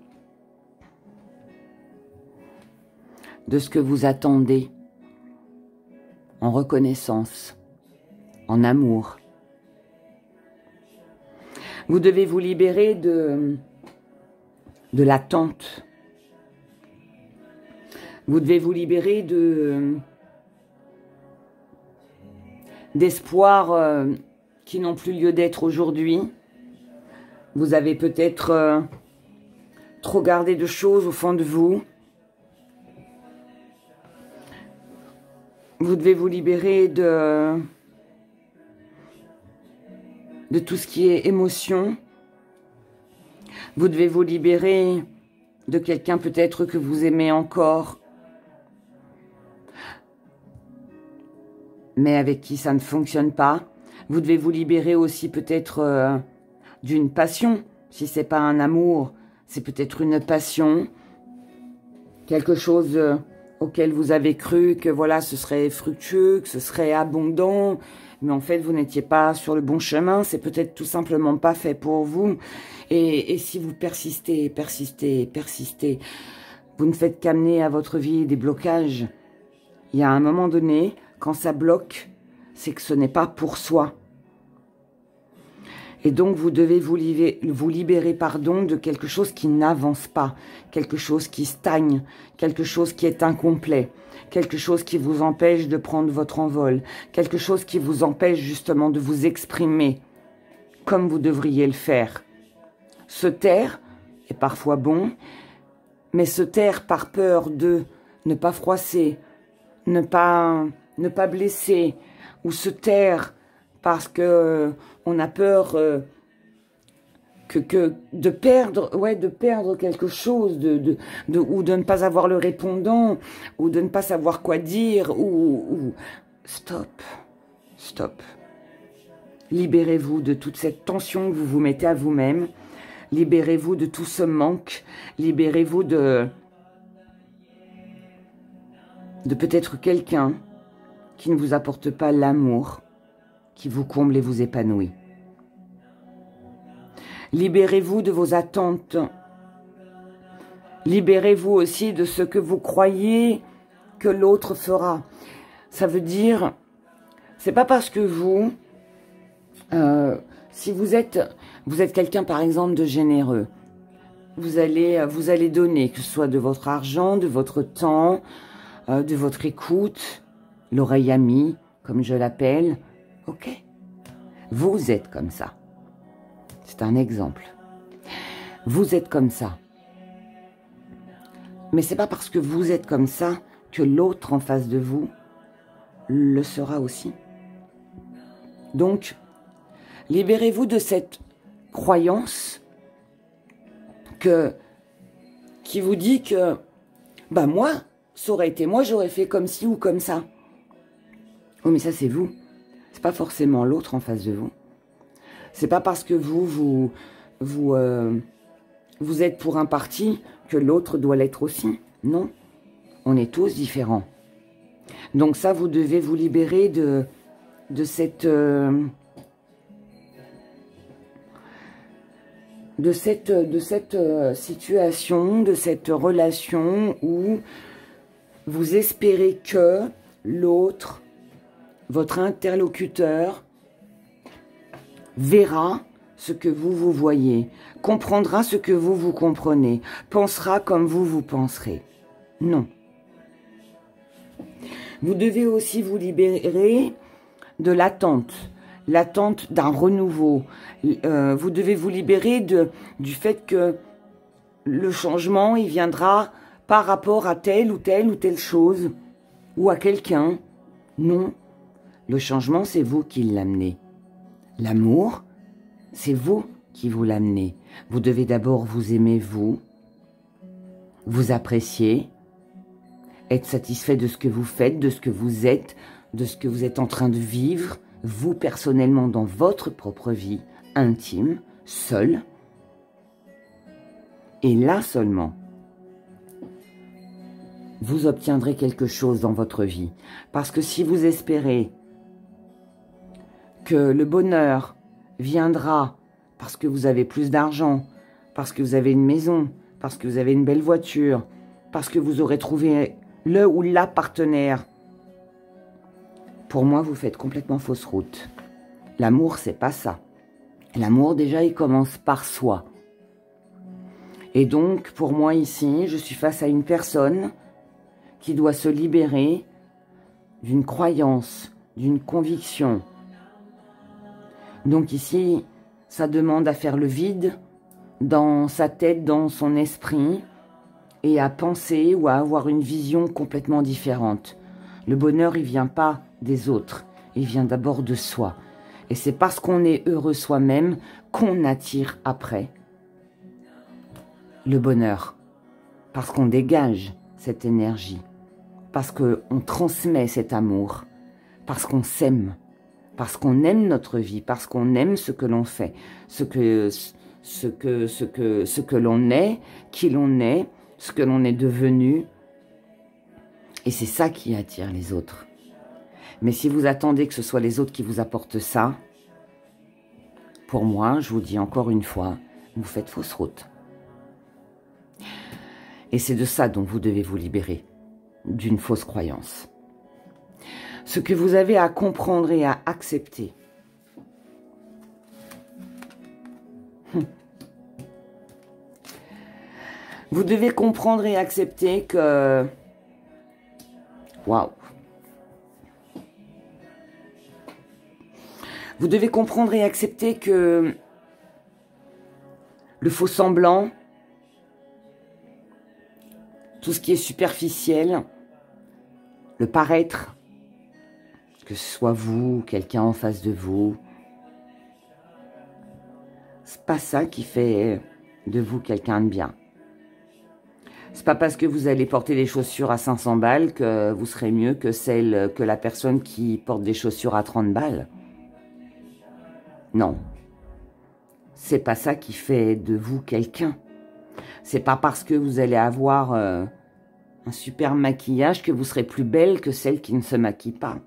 de ce que vous attendez en reconnaissance, en amour. Vous devez vous libérer de l'attente. Vous devez vous libérer d'espoirs qui n'ont plus lieu d'être aujourd'hui. Vous avez peut-être trop gardé de choses au fond de vous. Vous devez vous libérer de tout ce qui est émotion. Vous devez vous libérer de quelqu'un peut-être que vous aimez encore, mais avec qui ça ne fonctionne pas. Vous devez vous libérer aussi peut-être d'une passion. Si c'est pas un amour, c'est peut-être une passion. Quelque chose auquel vous avez cru que voilà, ce serait fructueux, que ce serait abondant. Mais en fait, vous n'étiez pas sur le bon chemin. C'est peut-être tout simplement pas fait pour vous. Et si vous persistez, vous ne faites qu'amener à votre vie des blocages. Il y a un moment donné, quand ça bloque, c'est que ce n'est pas pour soi. Et donc, vous devez vous libérer de quelque chose qui n'avance pas, quelque chose qui stagne, quelque chose qui est incomplet, quelque chose qui vous empêche de prendre votre envol, quelque chose qui vous empêche justement de vous exprimer comme vous devriez le faire. Se taire est parfois bon, mais se taire par peur de ne pas froisser, ne pas blesser, ou se taire parce que on a peur de perdre quelque chose, ou de ne pas avoir le répondant, ou de ne pas savoir quoi dire, ou... Stop. Libérez-vous de toute cette tension que vous vous mettez à vous-même. Libérez-vous de tout ce manque. Libérez-vous de peut-être quelqu'un qui ne vous apporte pas l'amour qui vous comble et vous épanouit. Libérez-vous de vos attentes. Libérez-vous aussi de ce que vous croyez que l'autre fera. Ça veut dire, c'est pas parce que vous, si vous êtes quelqu'un par exemple de généreux, vous allez donner, que ce soit de votre argent, de votre temps, de votre écoute, l'oreille amie, comme je l'appelle. Ok, vous êtes comme ça. C'est un exemple. Vous êtes comme ça. Mais c'est pas parce que vous êtes comme ça que l'autre en face de vous le sera aussi. Donc, libérez-vous de cette croyance qui vous dit que bah moi, ça aurait été moi, j'aurais fait comme ci ou comme ça. Oh mais ça c'est vous. C'est pas forcément l'autre en face de vous. C'est pas parce que vous êtes pour un parti que l'autre doit l'être aussi. Non, on est tous différents. Donc ça, vous devez vous libérer de cette situation, de cette relation où vous espérez que l'autre, votre interlocuteur, verra ce que vous voyez, comprendra ce que vous comprenez, pensera comme vous penserez. Non. Vous devez aussi vous libérer de l'attente d'un renouveau. Vous devez vous libérer du fait que le changement, il viendra par rapport à telle ou telle chose, ou à quelqu'un. Non, le changement, c'est vous qui l'amenez. L'amour, c'est vous qui vous l'amenez. Vous devez d'abord vous aimer, vous apprécier, être satisfait de ce que vous faites, de ce que vous êtes, de ce que vous êtes en train de vivre, vous personnellement dans votre propre vie intime, seul. Et là seulement, vous obtiendrez quelque chose dans votre vie. Parce que si vous espérez que le bonheur viendra parce que vous avez plus d'argent, parce que vous avez une maison, parce que vous avez une belle voiture, parce que vous aurez trouvé le ou la partenaire, pour moi, vous faites complètement fausse route. L'amour, c'est pas ça. L'amour, déjà, il commence par soi. Et donc, pour moi, ici, je suis face à une personne qui doit se libérer d'une croyance, d'une conviction. Donc ici, ça demande à faire le vide dans sa tête, dans son esprit, et à penser ou à avoir une vision complètement différente. Le bonheur, il vient pas des autres, il vient d'abord de soi. Et c'est parce qu'on est heureux soi-même qu'on attire après le bonheur. Parce qu'on dégage cette énergie, parce qu'on transmet cet amour, parce qu'on s'aime, parce qu'on aime notre vie, parce qu'on aime ce que l'on fait, ce que l'on est, qui l'on est, ce que l'on est devenu. Et c'est ça qui attire les autres. Mais si vous attendez que ce soit les autres qui vous apportent ça, pour moi, je vous dis encore une fois, vous faites fausse route. Et c'est de ça dont vous devez vous libérer, d'une fausse croyance. Ce que vous avez à comprendre et à accepter. Vous devez comprendre et accepter que... Waouh! Vous devez comprendre et accepter que le faux semblant, tout ce qui est superficiel, le paraître, que ce soit vous ou quelqu'un en face de vous, c'est pas ça qui fait de vous quelqu'un de bien. C'est pas parce que vous allez porter des chaussures à 500 balles que vous serez mieux que la personne qui porte des chaussures à 30 balles. Non. C'est pas ça qui fait de vous quelqu'un. C'est pas parce que vous allez avoir un super maquillage que vous serez plus belle que celle qui ne se maquille pas.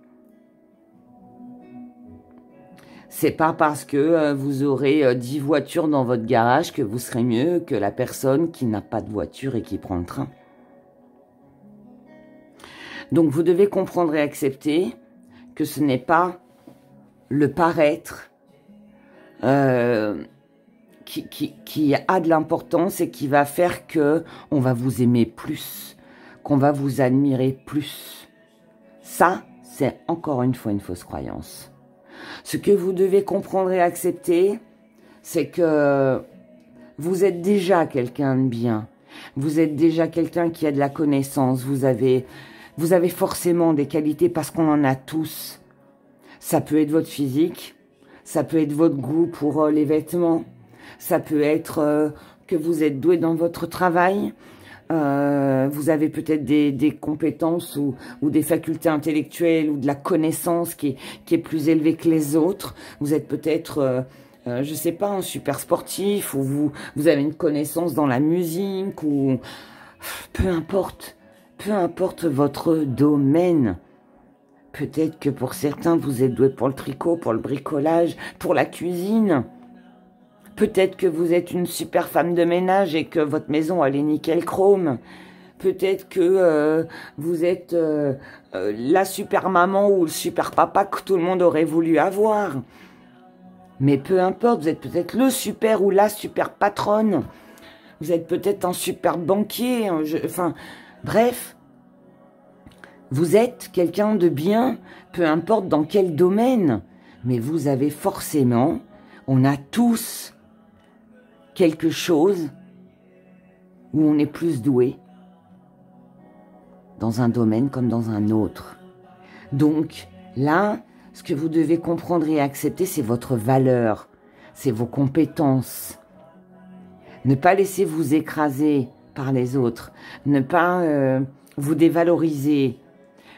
C'est pas parce que vous aurez 10 voitures dans votre garage que vous serez mieux que la personne qui n'a pas de voiture et qui prend le train. Donc vous devez comprendre et accepter que ce n'est pas le paraître qui a de l'importance et qui va faire que on va vous aimer plus, qu'on va vous admirer plus. Ça, c'est encore une fois une fausse croyance. Ce que vous devez comprendre et accepter, c'est que vous êtes déjà quelqu'un de bien. Vous êtes déjà quelqu'un qui a de la connaissance. Vous avez forcément des qualités parce qu'on en a tous. Ça peut être votre physique, ça peut être votre goût pour les vêtements, ça peut être que vous êtes doué dans votre travail. Vous avez peut-être des compétences ou des facultés intellectuelles ou de la connaissance qui est plus élevée que les autres. Vous êtes peut-être, je sais pas, un super sportif ou vous avez une connaissance dans la musique ou peu importe votre domaine. Peut-être que pour certains, vous êtes doué pour le tricot, pour le bricolage, pour la cuisine. Peut-être que vous êtes une super femme de ménage et que votre maison, elle est nickel chrome. Peut-être que vous êtes la super maman ou le super papa que tout le monde aurait voulu avoir. Mais peu importe, vous êtes peut-être le super ou la super patronne. Vous êtes peut-être un super banquier. Enfin, bref. Vous êtes quelqu'un de bien, peu importe dans quel domaine. Mais vous avez forcément, on a tous quelque chose où on est plus doué dans un domaine comme dans un autre. Donc là, ce que vous devez comprendre et accepter, c'est votre valeur, c'est vos compétences. Ne pas laisser vous écraser par les autres, ne pas vous dévaloriser,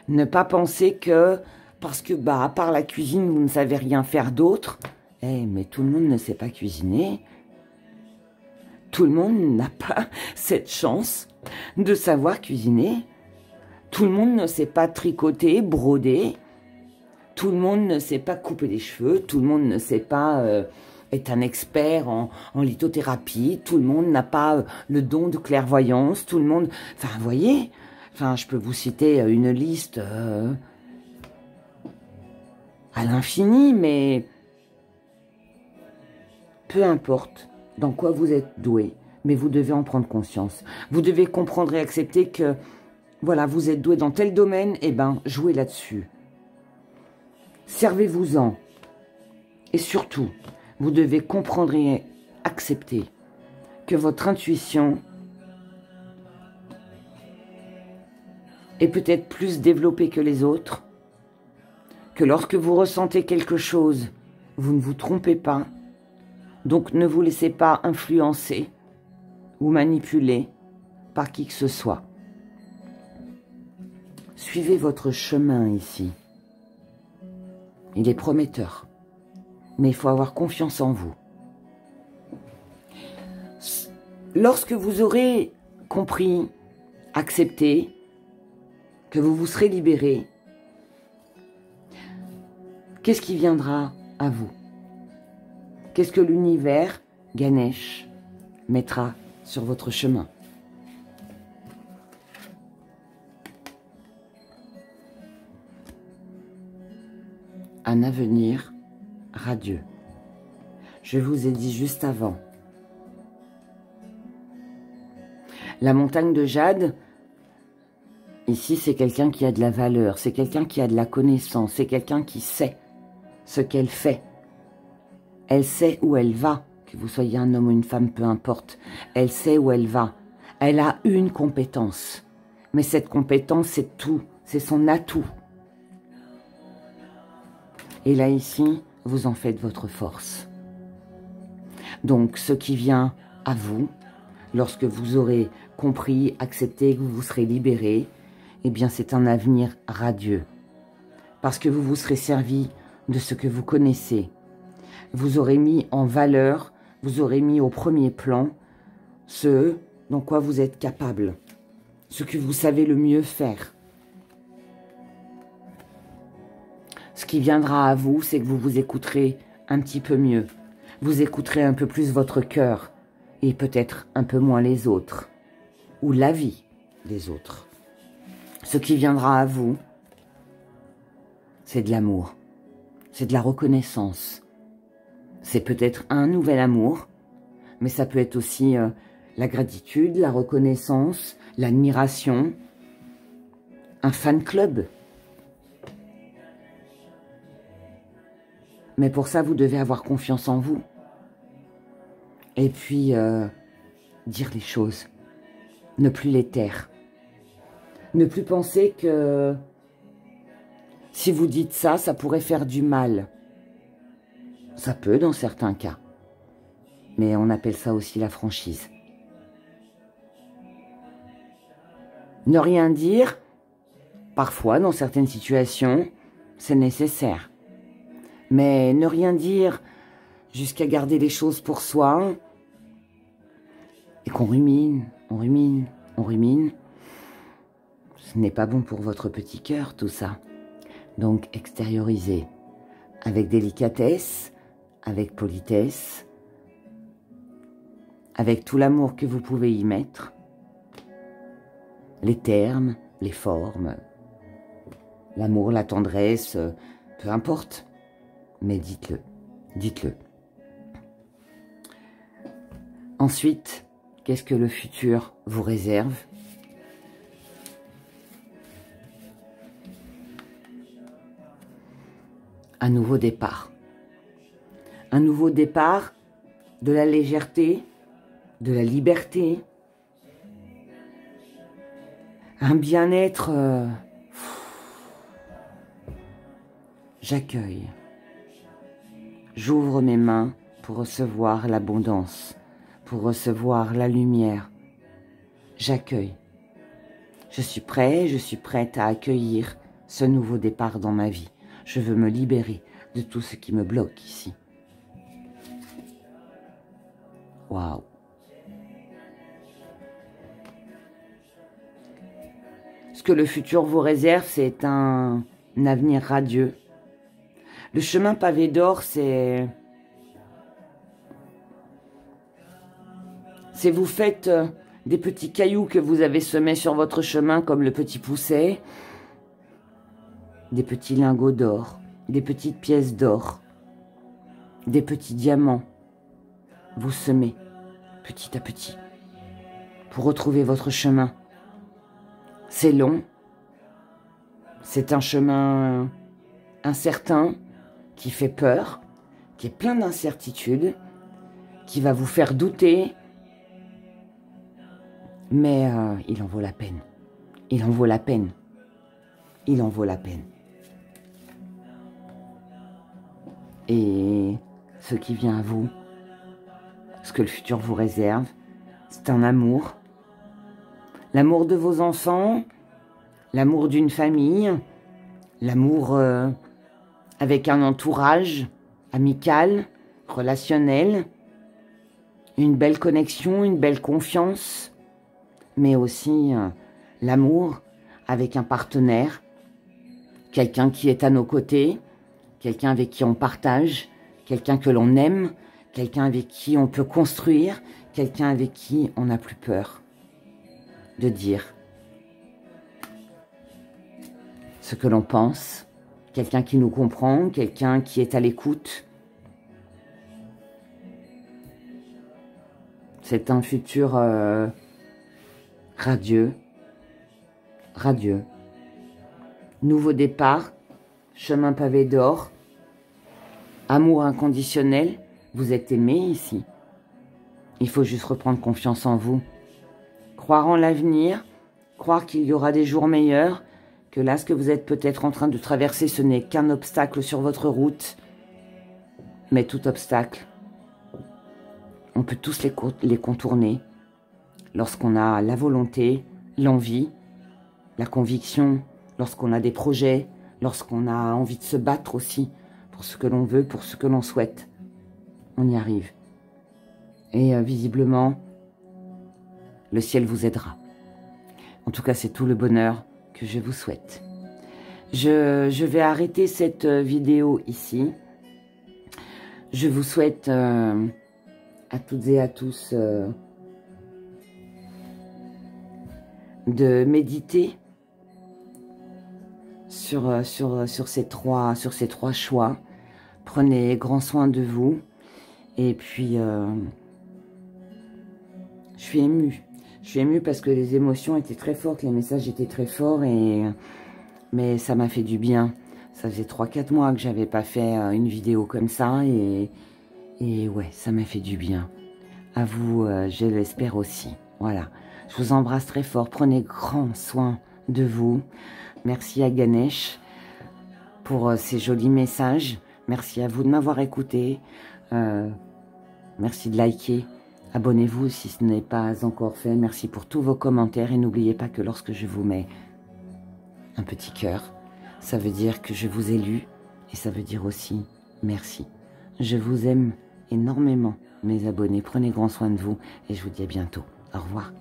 ne pas penser que parce que à part la cuisine, vous ne savez rien faire d'autre. Mais tout le monde ne sait pas cuisiner. Tout le monde n'a pas cette chance de savoir cuisiner. Tout le monde ne sait pas tricoter, broder. Tout le monde ne sait pas couper les cheveux. Tout le monde ne sait pas être un expert en lithothérapie. Tout le monde n'a pas le don de clairvoyance. Tout le monde... Enfin, vous voyez, enfin, je peux vous citer une liste à l'infini, mais peu importe dans quoi vous êtes doué, mais vous devez en prendre conscience. Vous devez comprendre et accepter que, voilà, vous êtes doué dans tel domaine, et jouez là-dessus. Servez-vous-en. Et surtout, vous devez comprendre et accepter que votre intuition est peut-être plus développée que les autres, que lorsque vous ressentez quelque chose, vous ne vous trompez pas. Donc ne vous laissez pas influencer ou manipuler par qui que ce soit. Suivez votre chemin ici. Il est prometteur. Mais il faut avoir confiance en vous. Lorsque vous aurez compris, accepté, que vous vous serez libéré, qu'est-ce qui viendra à vous? Qu'est-ce que l'univers, Ganesh, mettra sur votre chemin? Un avenir radieux. Je vous ai dit juste avant. La montagne de jade, ici c'est quelqu'un qui a de la valeur, c'est quelqu'un qui a de la connaissance, c'est quelqu'un qui sait ce qu'elle fait. Elle sait où elle va, que vous soyez un homme ou une femme, peu importe. Elle sait où elle va. Elle a une compétence. Mais cette compétence, c'est tout. C'est son atout. Et là, ici, vous en faites votre force. Donc, ce qui vient à vous, lorsque vous aurez compris, accepté, que vous vous serez libéré, eh bien, c'est un avenir radieux. Parce que vous vous serez servi de ce que vous connaissez. Vous aurez mis en valeur, vous aurez mis au premier plan ce dans quoi vous êtes capable, ce que vous savez le mieux faire. Ce qui viendra à vous, c'est que vous vous écouterez un petit peu mieux. Vous écouterez un peu plus votre cœur et peut-être un peu moins les autres ou la vie des autres. Ce qui viendra à vous, c'est de l'amour, c'est de la reconnaissance. C'est peut-être un nouvel amour, mais ça peut être aussi la gratitude, la reconnaissance, l'admiration, un fan club. Mais pour ça, vous devez avoir confiance en vous. Et puis, dire les choses. Ne plus les taire. Ne plus penser que si vous dites ça, ça pourrait faire du mal. Ça peut dans certains cas. Mais on appelle ça aussi la franchise. Ne rien dire, parfois dans certaines situations, c'est nécessaire. Mais ne rien dire jusqu'à garder les choses pour soi et qu'on rumine, on rumine, on rumine, ce n'est pas bon pour votre petit cœur tout ça. Donc extériorisez avec délicatesse, avec politesse, avec tout l'amour que vous pouvez y mettre, les termes, les formes, l'amour, la tendresse, peu importe, mais dites-le, dites-le. Ensuite, qu'est-ce que le futur vous réserve? Un nouveau départ. Un nouveau départ de la légèreté, de la liberté. Un bien-être. J'accueille. J'ouvre mes mains pour recevoir l'abondance, pour recevoir la lumière. J'accueille. Je suis prêt, je suis prête à accueillir ce nouveau départ dans ma vie. Je veux me libérer de tout ce qui me bloque ici. Waouh! Ce que le futur vous réserve, c'est un avenir radieux. Le chemin pavé d'or, c'est vous faites des petits cailloux que vous avez semés sur votre chemin comme le petit pousset, des petits lingots d'or, des petites pièces d'or, des petits diamants. Vous semez petit à petit pour retrouver votre chemin. C'est long, c'est un chemin incertain qui fait peur, qui est plein d'incertitudes, qui va vous faire douter, mais il en vaut la peine. Il en vaut la peine. Il en vaut la peine. Et ce qui vient à vous, ce que le futur vous réserve, c'est un amour. L'amour de vos enfants, l'amour d'une famille, l'amour avec un entourage amical, relationnel, une belle connexion, une belle confiance, mais aussi l'amour avec un partenaire, quelqu'un qui est à nos côtés, quelqu'un avec qui on partage, quelqu'un que l'on aime, quelqu'un avec qui on peut construire, quelqu'un avec qui on n'a plus peur de dire ce que l'on pense, quelqu'un qui nous comprend, quelqu'un qui est à l'écoute. C'est un futur radieux, radieux. Nouveau départ, chemin pavé d'or, amour inconditionnel, vous êtes aimé ici. Il faut juste reprendre confiance en vous. Croire en l'avenir, croire qu'il y aura des jours meilleurs, que là, ce que vous êtes peut-être en train de traverser, ce n'est qu'un obstacle sur votre route. Mais tout obstacle, on peut tous les contourner lorsqu'on a la volonté, l'envie, la conviction, lorsqu'on a des projets, lorsqu'on a envie de se battre aussi pour ce que l'on veut, pour ce que l'on souhaite. On y arrive. Et visiblement, le ciel vous aidera. En tout cas, c'est tout le bonheur que je vous souhaite. Je vais arrêter cette vidéo ici. Je vous souhaite à toutes et à tous de méditer sur ces trois choix. Prenez grand soin de vous. Et puis, je suis émue. Je suis émue parce que les émotions étaient très fortes, les messages étaient très forts, mais ça m'a fait du bien. Ça faisait 3-4 mois que j'avais pas fait une vidéo comme ça, et ouais, ça m'a fait du bien. À vous, je l'espère aussi. Voilà. Je vous embrasse très fort. Prenez grand soin de vous. Merci à Ganesh pour ces jolis messages. Merci à vous de m'avoir écouté. Merci de liker. Abonnez-vous si ce n'est pas encore fait. Merci pour tous vos commentaires. Et n'oubliez pas que lorsque je vous mets un petit cœur, ça veut dire que je vous ai lu. Et ça veut dire aussi merci. Je vous aime énormément, mes abonnés. Prenez grand soin de vous. Et je vous dis à bientôt. Au revoir.